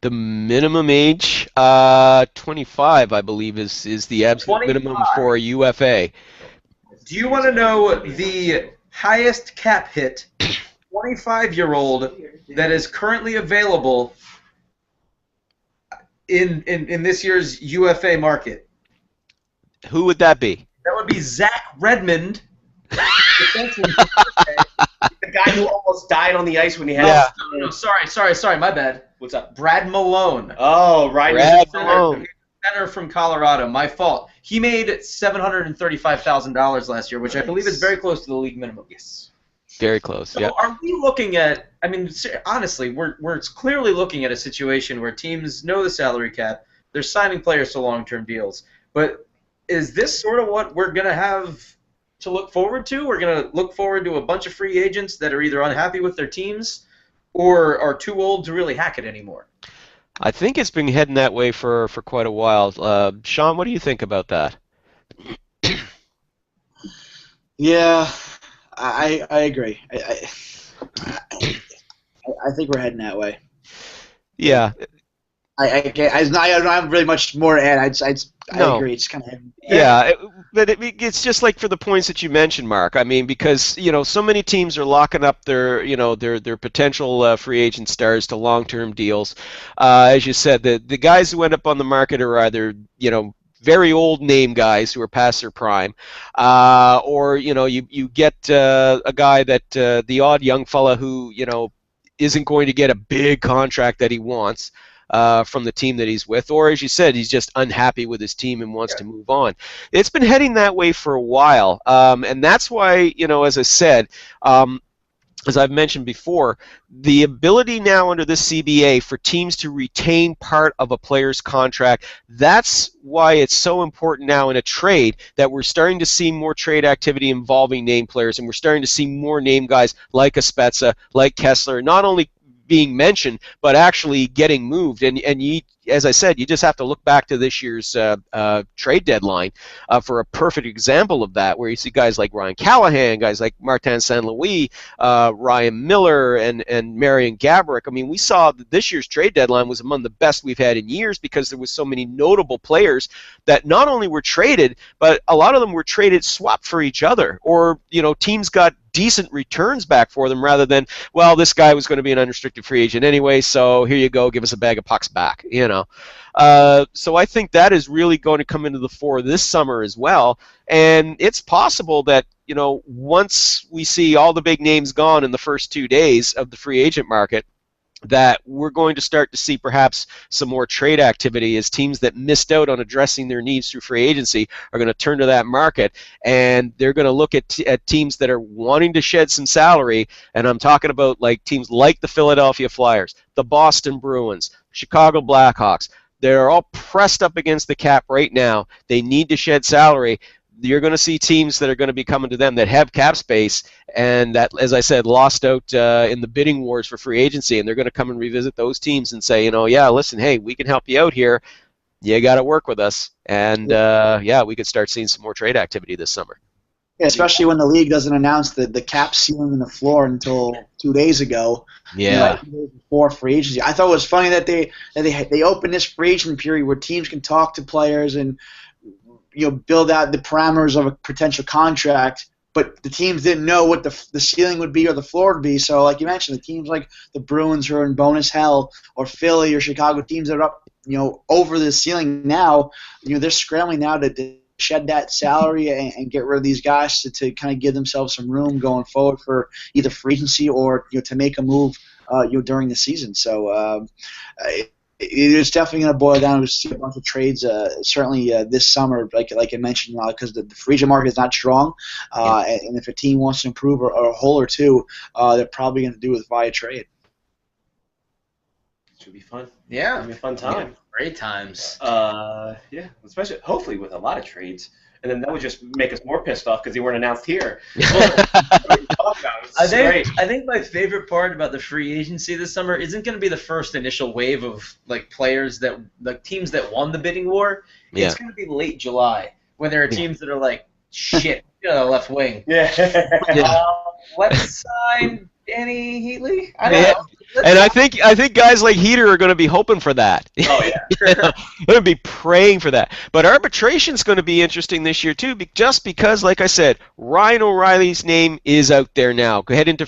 C: The minimum age, 25, I believe, is the absolute
B: 25.
C: minimum for a UFA.
B: Do you want to know the highest cap hit 25-year-old that is currently available in this year's UFA market?
C: Who would that be?
B: That would be Zach Redmond.
A: The guy who almost died on the ice when he had.
C: Yeah.
B: No, sorry, my bad.
A: What's up?
B: Brad Malone.
A: Oh, right.
C: Brad Malone.
B: Center from Colorado. My fault. He made $735,000 last year, which I believe is very close to the league minimum.
A: Yes.
C: Very close.
B: So
C: Yeah.
B: are we looking at? I mean, honestly, we're clearly looking at a situation where teams know the salary cap. They're signing players to long-term deals. But is this sort of what we're gonna have to look forward to? We're gonna look forward to a bunch of free agents that are either unhappy with their teams or are too old to really hack it anymore.
C: I think it's been heading that way for quite a while. Sean, what do you think about that?
D: Yeah, I agree. I think we're heading that way.
C: Yeah.
D: I'm really much more to add. I agree. It's kind of
C: but it's just like for the points that you mentioned, Mark. I mean, because so many teams are locking up their potential free agent stars to long-term deals. As you said, the guys who end up on the market are either very old name guys who are past their prime, or you get a guy that the odd young fella who isn't going to get a big contract that he wants from the team that he's with, or as you said, he's just unhappy with his team and wants to move on. It's been heading that way for a while, and that's why, as I said, as I've mentioned before, the ability now under this CBA for teams to retain part of a player's contract, that's why it's so important now in a trade that we're starting to see more trade activity involving name players, and we're starting to see more name guys like Spezza, like Kessler, not only being mentioned, but actually getting moved. And you, as I said, you just have to look back to this year's trade deadline for a perfect example of that, where you see guys like Ryan Callahan, guys like Martin St. Louis, Ryan Miller, and Marian Gaborik. I mean, we saw that this year's trade deadline was among the best we've had in years because there was so many notable players that not only were traded, but a lot of them were traded swapped for each other, or teams got decent returns back for them rather than, well, this guy was going to be an unrestricted free agent anyway, so here you go, give us a bag of pucks back, So I think that is really going to come into the fore this summer as well. And it's possible that, once we see all the big names gone in the first 2 days of the free agent market, that we're going to start to see perhaps some more trade activity as teams that missed out on addressing their needs through free agency are going to turn to that market, and they're going to look at teams that are wanting to shed some salary, and I'm talking about like teams like the Philadelphia Flyers, the Boston Bruins, Chicago Blackhawks. They're all pressed up against the cap right now. They need to shed salary. You're going to see teams that are going to be coming to them that have cap space and that, as I said, lost out in the bidding wars for free agency, and they're going to come and revisit those teams and say, yeah, listen, hey, we can help you out here. You got to work with us. And, we could start seeing some more trade activity this summer.
D: Yeah, especially when the league doesn't announce the cap ceiling and the floor until 2 days ago.
C: Yeah.
D: 2 days before free agency. I thought it was funny that they opened this free agent period where teams can talk to players and build out the parameters of a potential contract, but the teams didn't know what the ceiling would be or the floor would be. So, like you mentioned, the teams like the Bruins who are in bonus hell, or Philly or Chicago, teams that are up, over the ceiling now, they're scrambling now to shed that salary and get rid of these guys to kind of give themselves some room going forward for either free agency or to make a move during the season. So it's definitely going to boil down to a bunch of trades, certainly this summer, like I mentioned, because the free agent market is not strong, and if a team wants to improve a hole or two, they're probably going to do it via trade.
A: Should be fun.
B: Yeah.
A: It'll be a fun time.
B: Yeah. Great times.
A: Especially, hopefully, with a lot of trades. And then that would just make us more pissed off because they weren't announced here.
B: I think my favorite part about the free agency this summer isn't going to be the first initial wave of players that teams that won the bidding war.
C: Yeah.
B: It's going to be late July when there are teams that are like, shit, left wing.
A: Yeah.
B: Let's sign Danny Heatley. I don't know.
C: And I think guys like Heater are going to be hoping for that.
A: Oh yeah,
C: They're going to be praying for that. But arbitration's going to be interesting this year too, just because, like I said, Ryan O'Reilly's name is out there now. Head into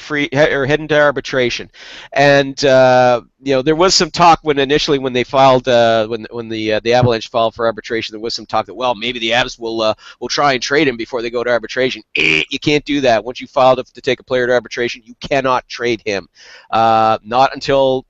C: arbitration, and there was some talk when they filed when the Avalanche filed for arbitration. There was some talk that maybe the Avs will try and trade him before they go to arbitration. You can't do that. Once you filed to take a player to arbitration, you cannot trade him. Not until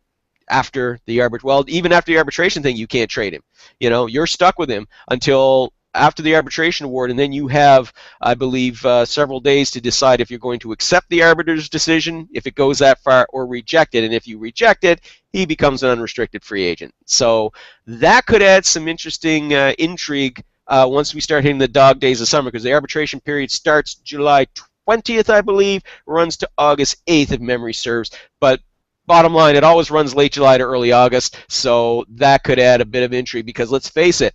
C: after the even after the arbitration thing, you can't trade him. You're stuck with him until after the arbitration award, and then you have, I believe, several days to decide if you're going to accept the arbiter's decision, if it goes that far, or reject it. And if you reject it, he becomes an unrestricted free agent. So that could add some interesting intrigue once we start hitting the dog days of summer, because the arbitration period starts July 20th, I believe, runs to August 8th, if memory serves. But bottom line, it always runs late July to early August, so that could add a bit of intrigue, because let's face it,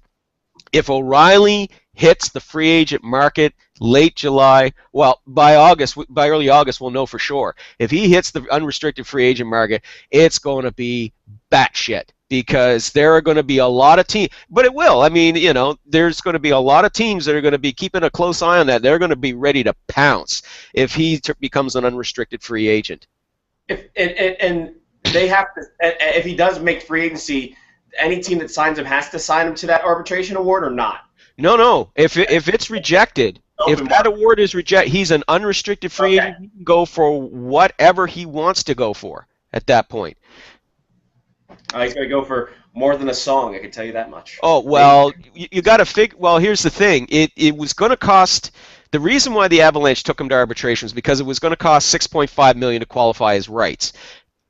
C: if O'Reilly hits the free agent market late July, by early August, we'll know for sure. If he hits the unrestricted free agent market, it's going to be batshit, because there are going to be a lot of teams, but it will. I mean, there's going to be a lot of teams that are going to be keeping a close eye on that. They're going to be ready to pounce if he becomes an unrestricted free agent.
A: And they have to, if he does make free agency, any team that signs him has to sign him to that arbitration award or not?
C: No. If it's rejected, if that award is rejected, he's an unrestricted free agent. He can go for whatever he wants to go for at that point.
A: He's going to go for more than a song, I can tell you that much.
C: Oh, well, you got to figure. Well, here's the thing. It was going to cost. The reason why the Avalanche took him to arbitration was because it was going to cost $6.5 million to qualify his rights.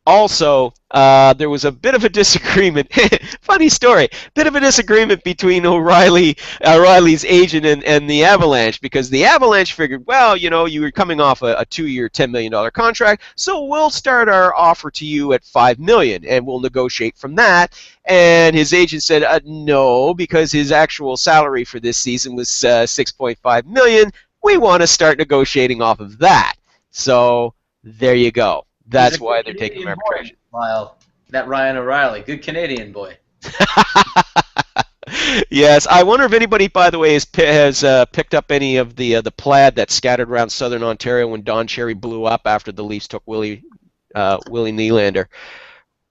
C: Also, there was a bit of a disagreement. Funny story. Bit of a disagreement between O'Reilly's agent and the Avalanche, because the Avalanche figured, you were coming off a 2-year, $10 million contract, so we'll start our offer to you at $5 million, and we'll negotiate from that. And his agent said, no, because his actual salary for this season was $6.5 million. We want to start negotiating off of that. So there you go. That's why they're taking him arbitration.
B: Wow, that Ryan O'Reilly, good Canadian boy.
C: Yes, I wonder if anybody, by the way, has picked up any of the plaid that scattered around southern Ontario when Don Cherry blew up after the Leafs took Willie Nylander.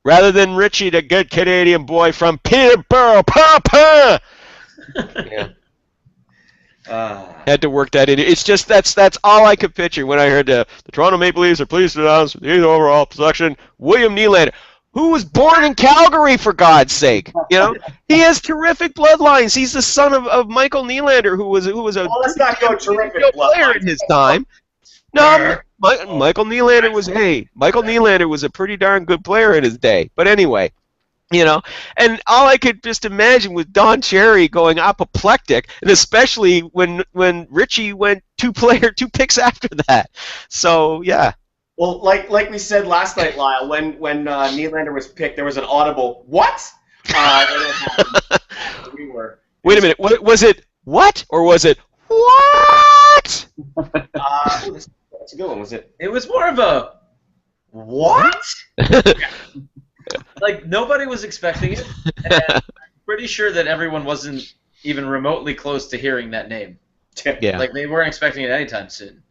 C: Rather than Richie, the good Canadian boy from Peterborough, Papa. Yeah. Had to work that in. It's just that's all I could picture when I heard the Toronto Maple Leafs are pleased to announce the overall selection, William Nylander, who was born in Calgary, for God's sake. You know, he has terrific bloodlines. He's the son of Michael Nylander, who was a
A: let's not go terrific
C: player in his time. No, Michael Nylander was a pretty darn good player in his day. But anyway. You know, and all I could just imagine was Don Cherry going apoplectic, and especially when Richie went two picks after that. So yeah.
A: Well, like we said last night, Lyle, when Nylander was picked, there was an audible "what?" We were.
C: Wait a minute. Was it what or was it what?
A: That's a good one. Was it?
B: It was more of a what? Like, nobody was expecting it, and I'm pretty sure that everyone wasn't even remotely close to hearing that name.
C: Yeah.
B: Like, they weren't expecting it anytime soon.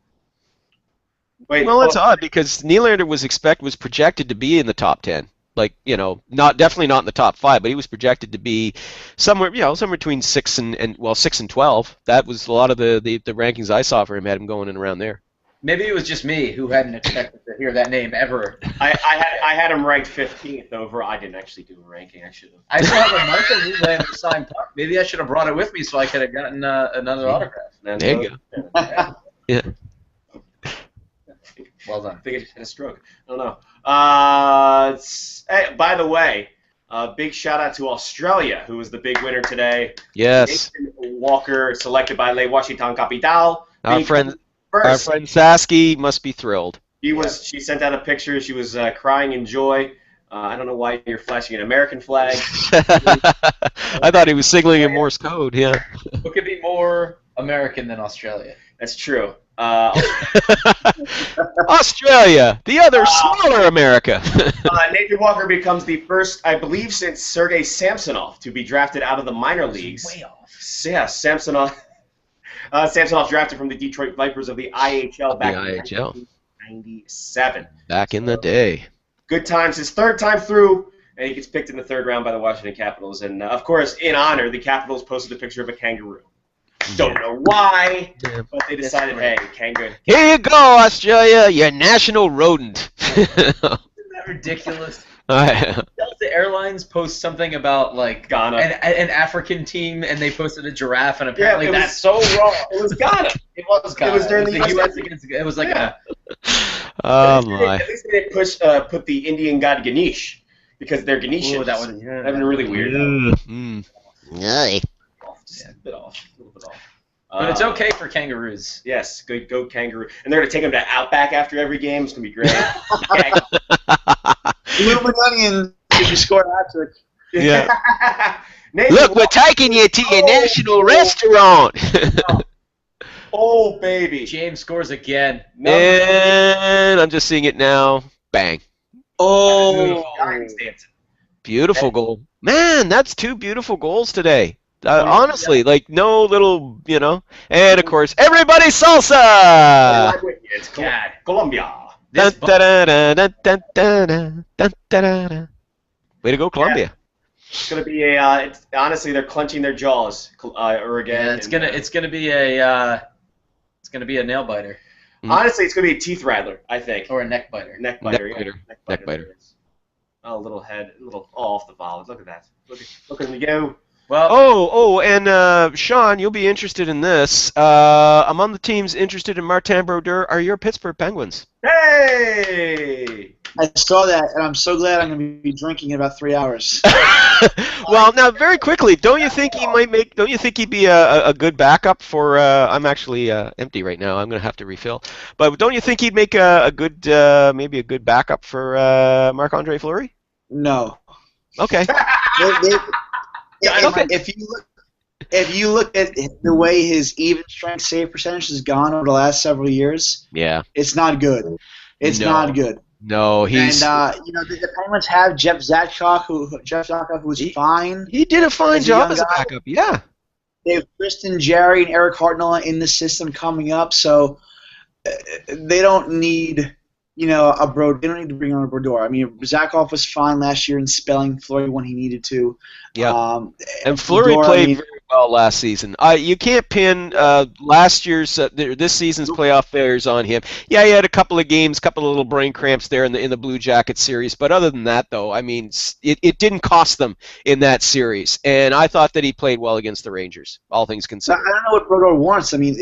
C: Well, it's odd because Nylander was projected to be in the top 10. Like, you know, definitely not in the top 5, but he was projected to be somewhere between 6 and 12. That was a lot of the rankings I saw for him had him going in around there.
B: Maybe it was just me who hadn't expected to hear that name ever.
A: I had him ranked 15th over. I didn't actually do a ranking. I should have.
B: I still have a Michael Nylander signed puck. Maybe I should have brought it with me so I could have gotten another autograph.
C: There you go. Yeah.
B: Well done.
A: I think I just had a stroke. I don't know. Hey, by the way, big shout out to Australia, who was the big winner today.
C: Yes.
A: Nathan Walker, selected by Le Washington Capital.
C: Our friend Sasky must be thrilled.
A: She sent out a picture. She was crying in joy. I don't know why you're flashing an American flag.
C: I thought he was signaling in Morse code. Yeah.
B: What could be more American than Australia?
A: That's true.
C: Australia, the other smaller America.
A: Nathan Walker becomes the first, I believe, since Sergei Samsonov to be drafted out of the minor leagues.
B: Way off.
A: Yeah, Samsonov drafted from the Detroit Vipers of the IHL back in 1997.
C: Back in the day.
A: Good times. His third time through, and he gets picked in the third round by the Washington Capitals. And, of course, in honor, the Capitals posted a picture of a kangaroo. Don't know why, but they decided, hey, kangaroo.
C: Here you go, Australia, your national rodent.
B: Isn't that ridiculous? The airlines post something about like
A: Ghana,
B: an African team, and they posted a giraffe, and apparently that's so wrong.
A: It was Ghana.
B: It was Ghana.
A: It was during the
B: U.S. against. It was like a.
C: Oh my!
A: At least they didn't put the Indian god Ganesh because they're Ganesha.
B: That would
A: have been really weird. Just a bit off.
B: But it's okay for kangaroos.
A: Yes, go kangaroo. And they're going to take them to Outback after every game. It's going to be great.
D: Bloomin' onion if you score a hat-trick.
C: Yeah. Look, we're taking you to your national restaurant.
A: Oh, baby.
B: James scores again.
C: And I'm just seeing it now. Bang.
A: Oh.
C: Beautiful goal. Man, that's 2 beautiful goals today. Honestly, like no little, you know. And of course, everybody salsa.
A: It's Colombia.
C: Way to go, Colombia.
A: Yeah. It's gonna be honestly, they're clenching their jaws. Oregon.
B: Yeah, it's gonna be a nail biter.
A: Honestly, it's gonna be a teeth rattler, I think.
B: Or a neck biter.
A: Neck biter. Oh, little head, off the ball. Look at that. Look at him go.
B: Well,
C: and Sean, you'll be interested in this. Among the teams interested in Martin Brodeur are your Pittsburgh Penguins.
A: Hey!
D: I saw that, and I'm so glad I'm going to be drinking in about 3 hours.
C: Well, now, very quickly, don't you think he'd be a good backup for? I'm actually empty right now. I'm going to have to refill. But don't you think he'd make maybe a good backup for Marc-Andre Fleury?
D: No.
C: Okay.
D: If you look at the way his even strength save percentage has gone over the last several years,
C: yeah,
D: it's not good. It's not good.
C: No, he's
D: the Penguins have Jeff Zajac, who was fine.
C: he did a fine job as a backup. Yeah.
D: They have Tristan Jarry and Eric Hartnell in the system coming up, so they don't need they don't need to bring on a Brodeur. I mean, Zakov was fine last year in spelling Fleury when he needed to.
C: Yeah. And Fleury played very well last season. You can't pin last year's this season's playoff failures on him. Yeah, he had a couple of games, couple of little brain cramps there in the Blue Jackets series, but other than that, though, I mean, it didn't cost them in that series. And I thought that he played well against the Rangers, all things considered.
D: I don't know what Brodeur wants. I mean,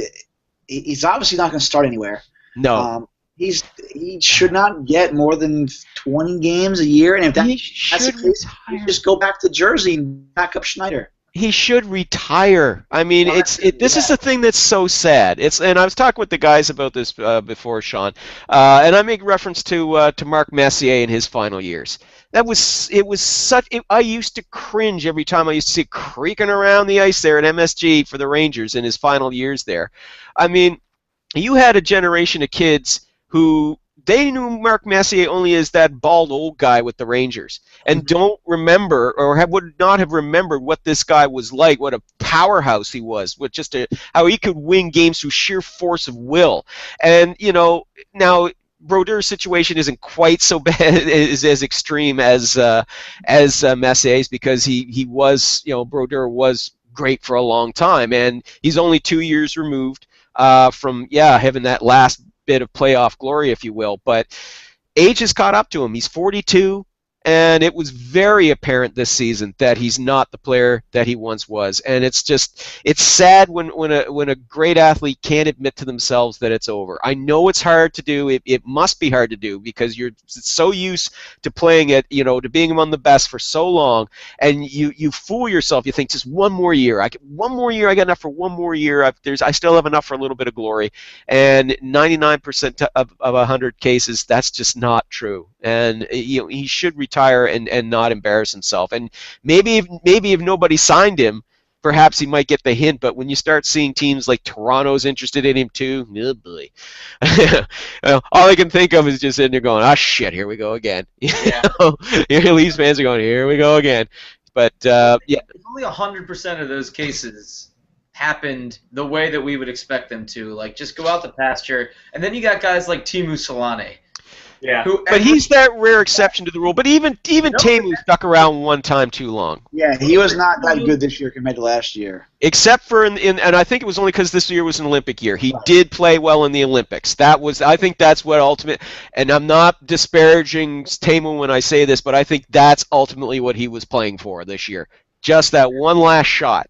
D: he's obviously not going to start anywhere.
C: No.
D: He should not get more than 20 games a year, and if that's the case, you just go back to Jersey and back up Schneider.
C: He should retire. I mean, this is the thing that's so sad. And I was talking with the guys about this before, Sean, and I make reference to Mark Messier in his final years. I used to cringe every time I used to see creaking around the ice there at MSG for the Rangers in his final years there. I mean, you had a generation of kids who they knew Mark Messier only as that bald old guy with the Rangers and don't remember or would not have remembered what this guy was like, what a powerhouse he was, with how he could win games through sheer force of will. And, now Brodeur's situation isn't quite so bad, as extreme as Messier's, because he was, Brodeur was great for a long time, and he's only 2 years removed from having that last bit of playoff glory, if you will, but age has caught up to him. He's 42, and it was very apparent this season that he's not the player that he once was. And it's sad when a great athlete can't admit to themselves that it's over. I know it's hard to do. It must be hard to do because you're so used to playing it, to being among the best for so long, and you fool yourself. You think just one more year. I got enough for one more year. I still have enough for a little bit of glory. And 99% of 100 cases, that's just not true. And he should retire and not embarrass himself. And maybe if nobody signed him, perhaps he might get the hint. But when you start seeing teams like Toronto's interested in him too, oh boy. All I can think of is just sitting there going, "Ah, shit, here we go again."
B: Yeah.
C: Leafs fans are going, "Here we go again." But
B: only 100% of those cases happened the way that we would expect them to. Like, just go out the pasture, and then you got guys like Teemu Selanne.
A: Yeah.
C: But he's that rare exception to the rule. But even Teemu stuck around one time too long.
D: Yeah, he was not that good this year compared to last year.
C: Except for and I think it was only because this year was an Olympic year. He did play well in the Olympics. I think that's what ultimate. And I'm not disparaging Teemu when I say this, but I think that's ultimately what he was playing for this year. Just that one last shot,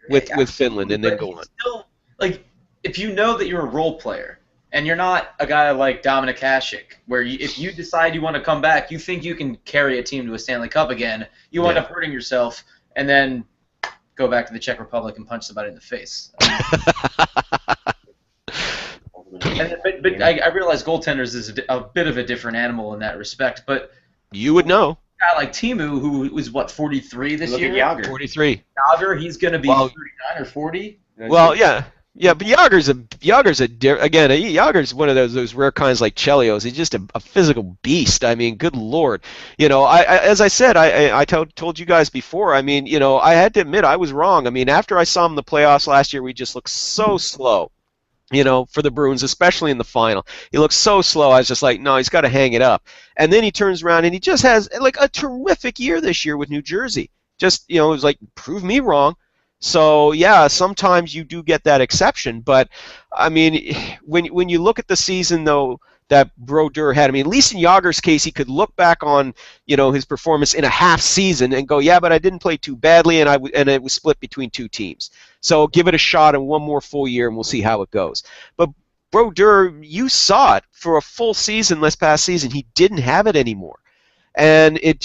C: with Finland, and then go on.
B: Still, like, if you know that you're a role player. And you're not a guy like Dominik Hasek, where if you decide you want to come back, you think you can carry a team to a Stanley Cup again, you end up hurting yourself, and then go back to the Czech Republic and punch somebody in the face. But I realize goaltenders is a bit of a different animal in that respect. But
C: you would know.
B: A guy like Teemu, who was, 43 this year?
A: Look at Jágr.
C: 43.
B: Jágr, he's going to be 39 or 40?
C: Well, yeah. Yeah, but Jágr's one of those rare kinds like Chelios. He's just a physical beast. I mean, good Lord. As I said, I told you guys before, I mean, I had to admit I was wrong. I mean, after I saw him in the playoffs last year, we just looked so slow, for the Bruins, especially in the final. He looked so slow. I was just like, no, he's got to hang it up. And then he turns around and he just has, like, a terrific year this year with New Jersey. Just, it was like, prove me wrong. So, yeah, sometimes you do get that exception, but, I mean, when you look at the season, though, that Brodeur had, I mean, at least in Jágr's case, he could look back on, his performance in a half season and go, yeah, but I didn't play too badly, and it was split between two teams. So give it a shot in one more full year, and we'll see how it goes. But Brodeur, you saw it for a full season this past season. He didn't have it anymore. And it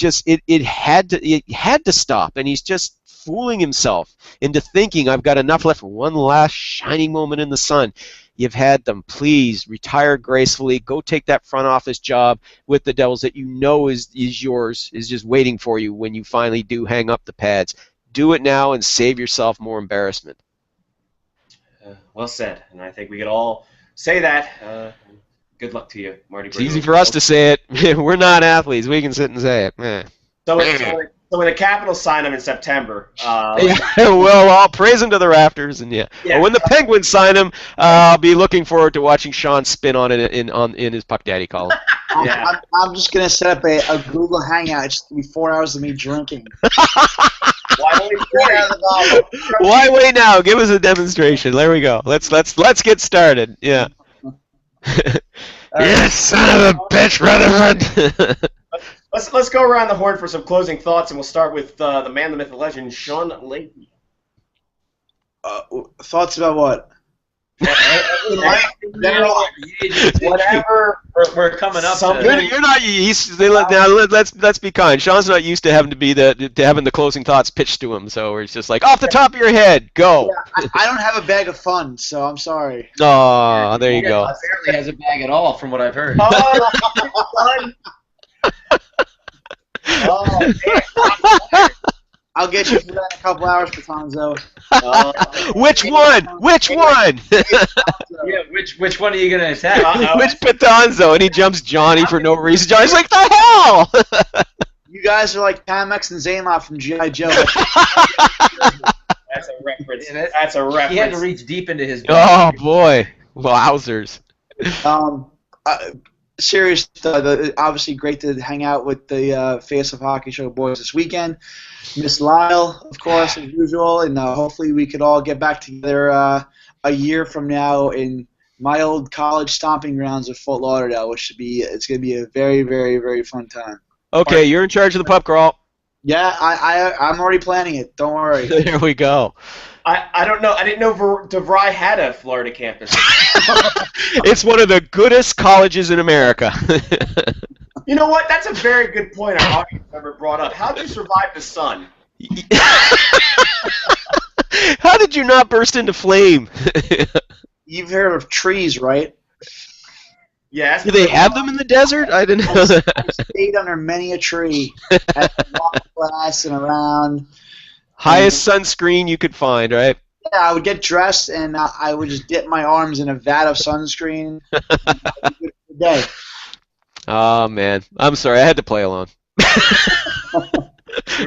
C: had to stop, and he's just fooling himself into thinking I've got enough left for one last shining moment in the sun. You've had them. Please retire gracefully. Go take that front office job with the Devils that is yours, is just waiting for you when you finally do hang up the pads. Do it now and save yourself more embarrassment.
A: Well said, and I think we could all say that. Good luck to you, Marty.
C: It's easy for us to say it. We're not athletes. We can sit and say it. Man.
A: So when the Capitals sign him in September,
C: well, all praise him to the rafters, and Or when the Penguins sign him, I'll be looking forward to watching Sean spin on it in his Puck Daddy column.
D: Yeah. I'm just gonna set up a Google Hangout. It's gonna be 4 hours of me drinking.
C: Why wait now? Give us a demonstration. There we go. Let's get started. Yeah. Yes, son of a bitch, Rutherford.
A: Let's go around the horn for some closing thoughts, and we'll start with the man, the myth, the legend, Sean Leahy.
D: Thoughts about what?
A: Whatever.
B: We're coming up.
C: You're not used. Now let's be kind. Sean's not used to having having the closing thoughts pitched to him. So it's just like off the top of your head, go.
D: Yeah, I don't have a bag of fun, so I'm sorry.
C: Oh, there you go.
B: Apparently has a bag at all, from what I've heard.
D: I'll get you for that in a couple hours, Patanzo.
C: Which one? Which one?
B: Yeah, which one are you gonna attack?
C: Which Patanzo? And he jumps Johnny for no reason. Johnny's like, the hell!
D: You guys are like Tamex and Zaymot from G.I. Joe.
A: That's a reference. That's a reference.
B: He had to reach deep into his.
C: Oh boy, wowzers.
D: Serious, obviously great to hang out with the Face of Hockey Show boys this weekend. Miss Lyle, of course, as usual, and hopefully we could all get back together a year from now in my old college stomping grounds of Fort Lauderdale, it's going to be a very, very, very fun time.
C: Okay, you're in charge of the pub crawl.
D: Yeah, I'm already planning it. Don't worry.
C: There we go.
A: I don't know. I didn't know DeVry had a Florida campus.
C: It's one of the goodest colleges in America.
A: You know what? That's a very good point our audience member brought up. How'd you survive the sun?
C: How did you not burst into flame?
D: You've heard of trees, right?
A: Yes.
C: Do they have them in the desert? I didn't know that.
D: I stayed under many a tree at walk class and around.
C: Highest sunscreen you could find, right?
D: Yeah, I would get dressed and I would just dip my arms in a vat of sunscreen. Day.
C: Oh man, I'm sorry. I had to play along.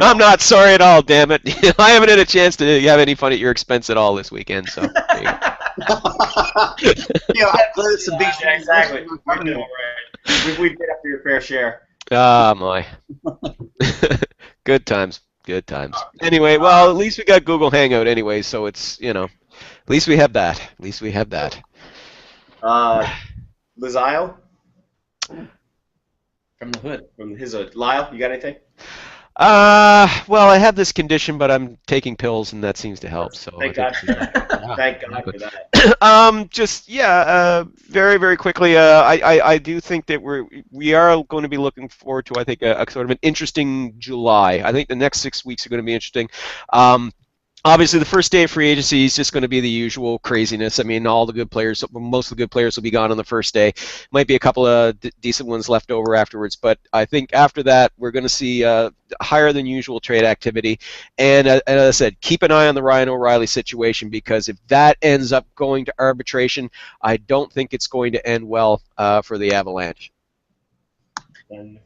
C: I'm not sorry at all. Damn it! I haven't had a chance to have any fun at your expense at all this weekend. So. There you go.
D: It's a big
A: exactly. We've been after your fair share.
C: Ah, my. Good times. Good times. Anyway, well, at least we got Google Hangout anyway, so it's, at least we have that. At least we have that.
A: Lizile?
B: From the hood.
A: From his hood. Lyle, you got anything?
C: Well, I have this condition, but I'm taking pills, and that seems to help. So
A: Thank God for that. Thank God for that.
C: Very, very quickly, I do think that we are going to be looking forward to, I think, a sort of an interesting July. I think the next 6 weeks are going to be interesting. Obviously, the first day of free agency is just going to be the usual craziness. I mean, most of the good players will be gone on the first day. Might be a couple of decent ones left over afterwards, but I think after that, we're going to see higher than usual trade activity. And as I said, keep an eye on the Ryan O'Reilly situation, because if that ends up going to arbitration, I don't think it's going to end well for the Avalanche.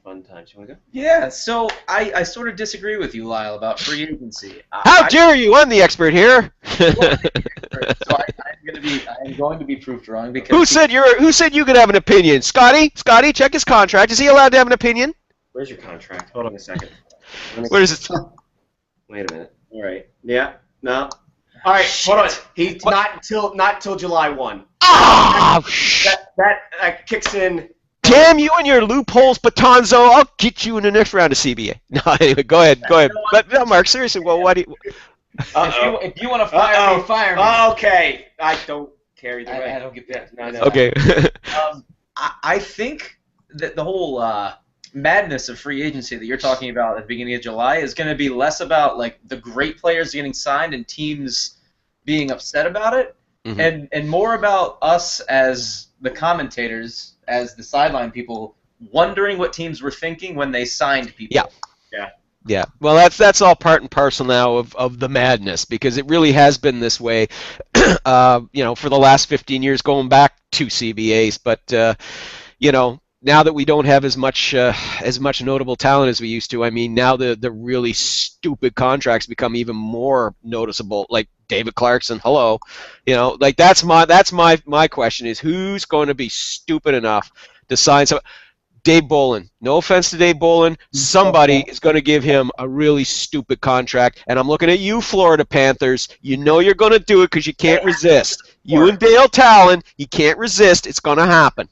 A: Fun times. You want to go?
B: Yeah, so I sort of disagree with you, Lyle, about free agency.
C: How dare you? I'm the expert here.
B: So I'm going to be proof wrong because
C: Who said you could have an opinion? Scotty, check his contract. Is he allowed to have an opinion?
A: Where's your contract? Hold on a second.
C: Where is it?
A: Wait a minute. All right. Yeah. No. All right. Hold on. He's not till July 1.
C: Ah!
A: That kicks in.
C: Damn you and your loopholes, Patanzo! I'll get you in the next round of CBA. No, anyway, go ahead. But no, Mark, seriously, well, what do you?
B: If you want to fire me, fire me.
A: Okay, I don't care either way.
B: I don't get that.
A: No.
C: Okay.
B: I think that the whole madness of free agency that you're talking about at the beginning of July is going to be less about like the great players getting signed and teams being upset about it, and more about us as the commentators, as the sideline people, wondering what teams were thinking when they signed people.
C: Yeah. Yeah, well, that's all part and parcel now of the madness, because it really has been this way, for the last 15 years, going back to CBAs. But now that we don't have as much notable talent as we used to, I mean, now the really stupid contracts become even more noticeable. Like David Clarkson, hello, like that's my question is, who's going to be stupid enough to sign so. Dave Bolin. No offense to Dave Bolin. Somebody is going to give him a really stupid contract. And I'm looking at you, Florida Panthers. You know you're going to do it because you can't resist. You and Dale Talon, you can't resist. It's going to happen.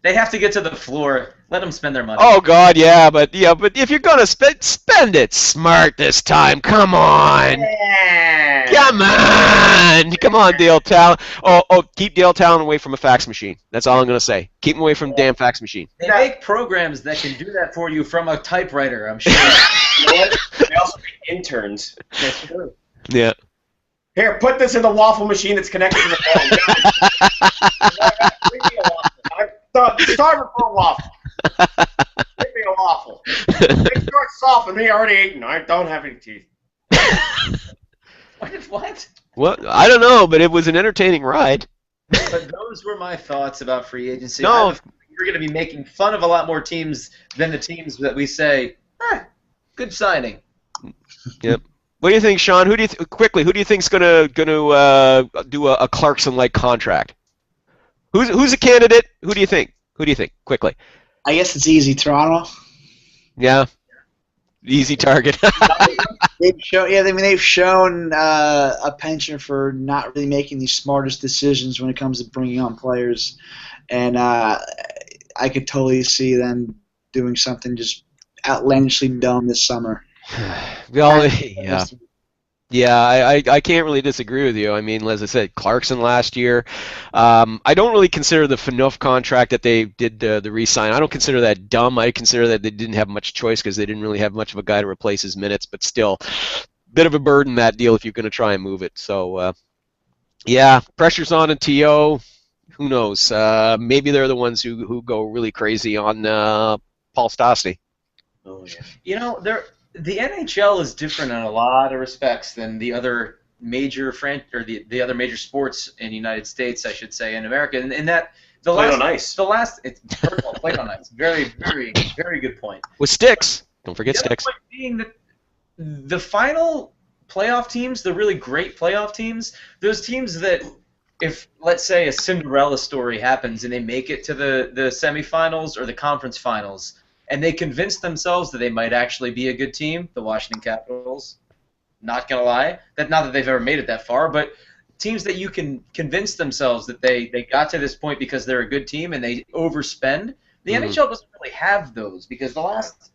B: They have to get to the floor. Let them spend their money.
C: Oh, God, yeah. But if you're going to spend it smart this time. Come on. Come on, Dale Talon. Oh, keep Dale Talon away from a fax machine. That's all I'm going to say. Keep him away from a damn fax machine.
B: They make programs that can do that for you from a typewriter, I'm sure.
A: They also make interns. That's true.
C: Yeah.
A: Here, put this in the waffle machine that's connected to the phone. I'm starving for a waffle. Give me a waffle. It's short soft and me already eaten. I don't have any teeth.
B: What?
C: Well, I don't know, but it was an entertaining ride.
B: But those were my thoughts about free agency.
C: No.
B: We're going to be making fun of a lot more teams than the teams that we say, good signing.
C: Yep. What do you think, Sean? Who do you think's going to do a Clarkson-like contract? Who's a candidate? Who do you think? Quickly.
D: I guess it's easy. Toronto.
C: Yeah. Easy target.
D: They've shown a penchant for not really making the smartest decisions when it comes to bringing on players, and I could totally see them doing something just outlandishly dumb this summer.
C: Well, yeah, I can't really disagree with you. I mean, as I said, Clarkson last year. I don't really consider the Phaneuf contract that they did the re-sign. I don't consider that dumb. I consider that they didn't have much choice because they didn't really have much of a guy to replace his minutes. But still, bit of a burden, that deal, if you're going to try and move it. So, pressure's on TO. Who knows? Maybe they're the ones who go really crazy on Paul Stastny.
A: Oh yeah.
B: The NHL is different in a lot of respects than the other major the other major sports in the United States, I should say, in America. And in that it's played on ice. Very, very, very good point.
C: With sticks. Don't forget sticks.
B: The other point being that the final playoff teams, the really great playoff teams, those teams that, if, let's say, a Cinderella story happens and they make it to the semifinals or the conference finals, and they convince themselves that they might actually be a good team, the Washington Capitals, not going to lie, not that they've ever made it that far, but teams that you can convince themselves that they got to this point because they're a good team and they overspend. The NHL doesn't really have those because the last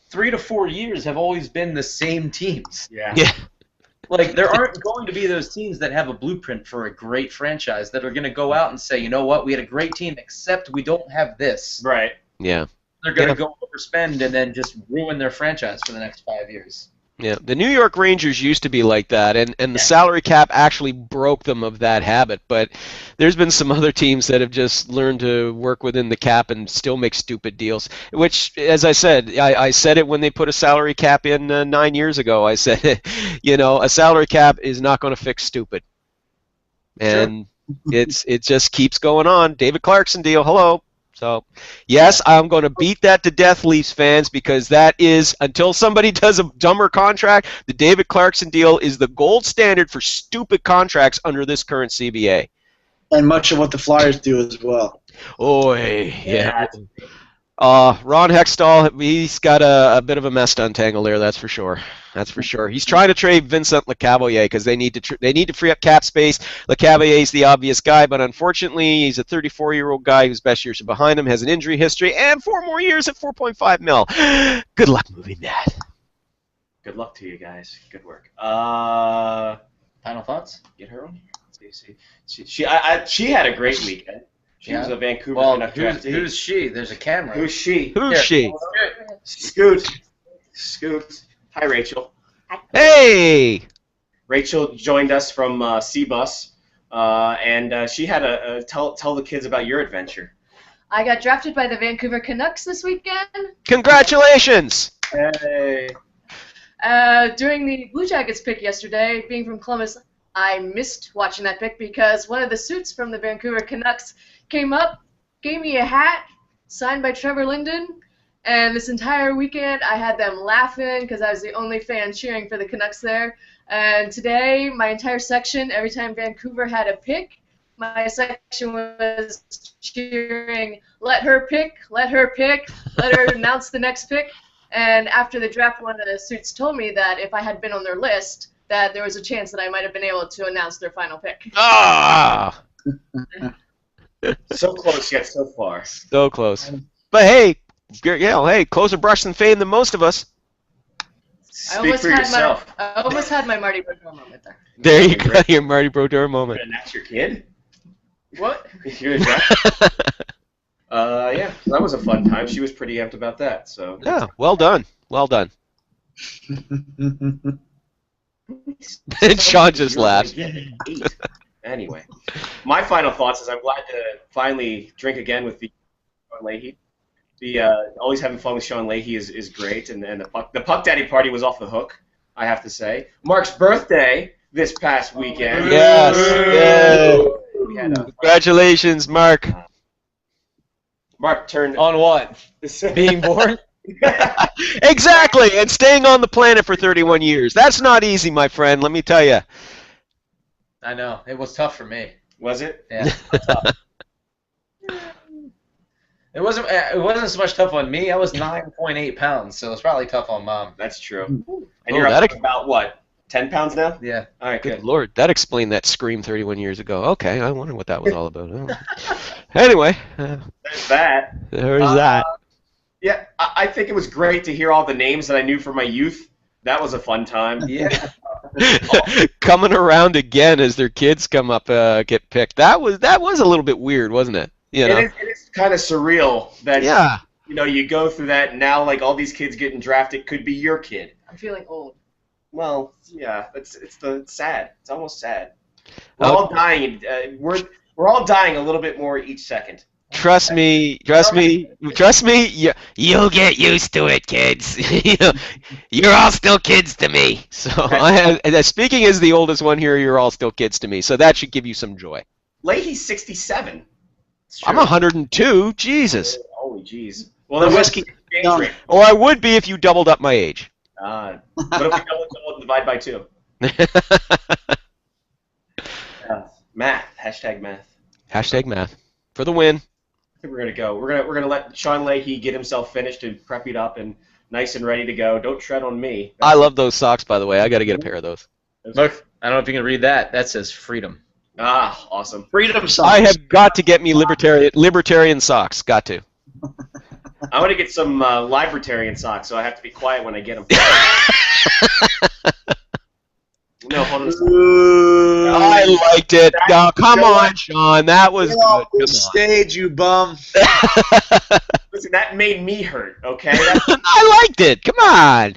B: 3 to 4 years have always been the same teams.
A: Yeah.
B: Like, there aren't going to be those teams that have a blueprint for a great franchise that are going to go out and say, you know what, we had a great team, except we don't have this.
A: Right.
C: Yeah.
B: They're going to go overspend and then just ruin their franchise for the next 5 years.
C: Yeah, the New York Rangers used to be like that, and the salary cap actually broke them of that habit. But there's been some other teams that have just learned to work within the cap and still make stupid deals. Which, as I said, I said it when they put a salary cap in 9 years ago. I said, a salary cap is not going to fix stupid, and it just keeps going on. David Clarkson deal, hello. So, yes, I'm going to beat that to death, Leafs fans, because that is, until somebody does a dumber contract, the David Clarkson deal is the gold standard for stupid contracts under this current CBA.
D: And much of what the Flyers do as well.
C: Oh, yeah. Ron Hextall, he's got a bit of a mess to untangle there, that's for sure. He's trying to trade Vincent Lecavalier because they need to free up cap space. Lecavalier is the obvious guy, but unfortunately, he's a 34-year-old guy whose best years are behind him, has an injury history, and 4 more years at $4.5 million. Good luck moving that.
A: Good luck to you guys. Good work. Final
B: thoughts?
A: Get her on here. She had a great weekend. She was a Vancouver Canuck draftee.
B: Who's she? There's a camera.
A: Who's she?
C: Scoot.
A: Hi, Rachel.
C: Hey!
A: Rachel joined us from C-Bus, and she had a tell the kids about your adventure.
E: I got drafted by the Vancouver Canucks this weekend.
C: Congratulations!
A: Hey.
E: During the Blue Jackets pick yesterday, being from Columbus, I missed watching that pick because one of the suits from the Vancouver Canucks came up, gave me a hat signed by Trevor Linden, and this entire weekend I had them laughing because I was the only fan cheering for the Canucks there. And today, my entire section, every time Vancouver had a pick, my section was cheering, let her pick, let her pick, let her announce the next pick. And after the draft, one of the suits told me that if I had been on their list, that there was a chance that I might have been able to announce their final pick.
C: Ah,
A: So close yet so far.
C: so close. But hey, hey, closer brush than fame than most of us.
A: Speak for yourself.
E: I almost had my Marty Brodeur moment there.
C: There you go, your Marty Brodeur moment.
A: You're gonna announce your kid?
E: What?
A: You're gonna draft? Yeah, that was a fun time. She was pretty amped about that. So
C: Yeah, well done. Well done. And Sean just laughed.
A: Anyway, my final thoughts is I'm glad to finally drink again with the Sean Leahy. The always having fun with Sean Leahy is great, and the Puck Daddy party was off the hook, I have to say. Mark's birthday this past weekend.
C: Yes. Yay.
A: We had
C: Congratulations, Mark.
A: Mark turned
B: On what? Being born?
C: Exactly, and staying on the planet for 31 years. That's not easy, my friend, let me tell you.
B: I know. It was tough for me.
A: Was it?
B: Yeah. It wasn't so much tough on me. I was 9.8 pounds, so it's probably tough on Mom.
A: That's true.
C: Oh,
A: And you're
C: that
A: up to about, what, 10 pounds now?
B: Yeah.
A: All right,
C: Good
A: good.
C: Lord, that explained that scream 31 years ago. Okay, I wonder what that was all about. Oh. Anyway,
A: There's that.
C: there's that.
A: Yeah, I think it was great to hear all the names that I knew from my youth. That was a fun time.
B: Yeah.
C: Coming around again as their kids come up, get picked. That was a little bit weird, wasn't it? You know?
A: It is kind of surreal that
C: Yeah.
A: you go through that, and now like all these kids getting drafted could be your kid.
E: I'm feeling old.
A: Well, yeah, it's sad. It's almost sad. We're all dying. We're all dying a little bit more each second.
C: Trust me. You'll get used to it, kids. You're all still kids to me. So, speaking as the oldest one here, you're all still kids to me. So that should give you some joy.
A: Leahy's 67. It's
C: I'm
A: true.
C: 102. Jesus.
A: Holy jeez. Well, then
D: whiskey-
A: exchange rate?
C: Or I would be if you doubled up my age.
A: What if we double and divide by 2? Math. Hashtag math.
C: Hashtag math for the win.
A: I think we're gonna go. We're gonna let Sean Leahy get himself finished and preppied up and nice and ready to go. Don't tread on me.
C: I love those socks, by the way. I got to get a pair of those.
B: Look, I don't know if you can read that. That says freedom.
A: Ah, awesome.
D: Freedom socks.
C: I have got to get me libertarian socks. Got to.
A: I want to get some libertarian socks, so I have to be quiet when I get them. No, hold on a second.
D: Ooh.
C: I liked it. Oh, come on, Sean. That was
D: Get
C: good.
D: off the
C: Come
D: stage, you bum.
C: on.
A: Listen, that made me hurt. Okay.
C: I liked it. Come on.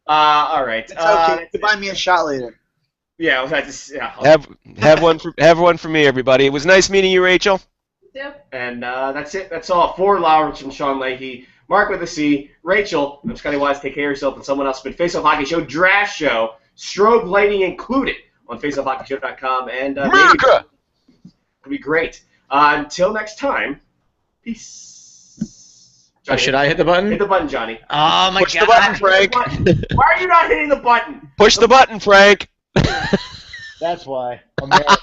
A: All right.
D: It's okay. You can buy me a shot later.
A: Yeah. I just, yeah.
C: Have one for me, everybody. It was nice meeting you, Rachel.
E: Yep.
A: And that's it. That's all. For Lowrich and Sean Leahy, Mark with a C, Rachel, I'm Scotty Wise. Take care of yourself and someone else. But Face Off Hockey Show Draft Show, strobe lighting included on faceoffhockeyshow.com. And
C: America.
A: it'll be great. Until next time, peace. Johnny,
B: Should I hit the button?
A: hit the button, Johnny?
B: Oh my
C: Push the button, Frank.
A: Why are you not hitting the button?
C: Push the button, Frank.
B: That's why. America.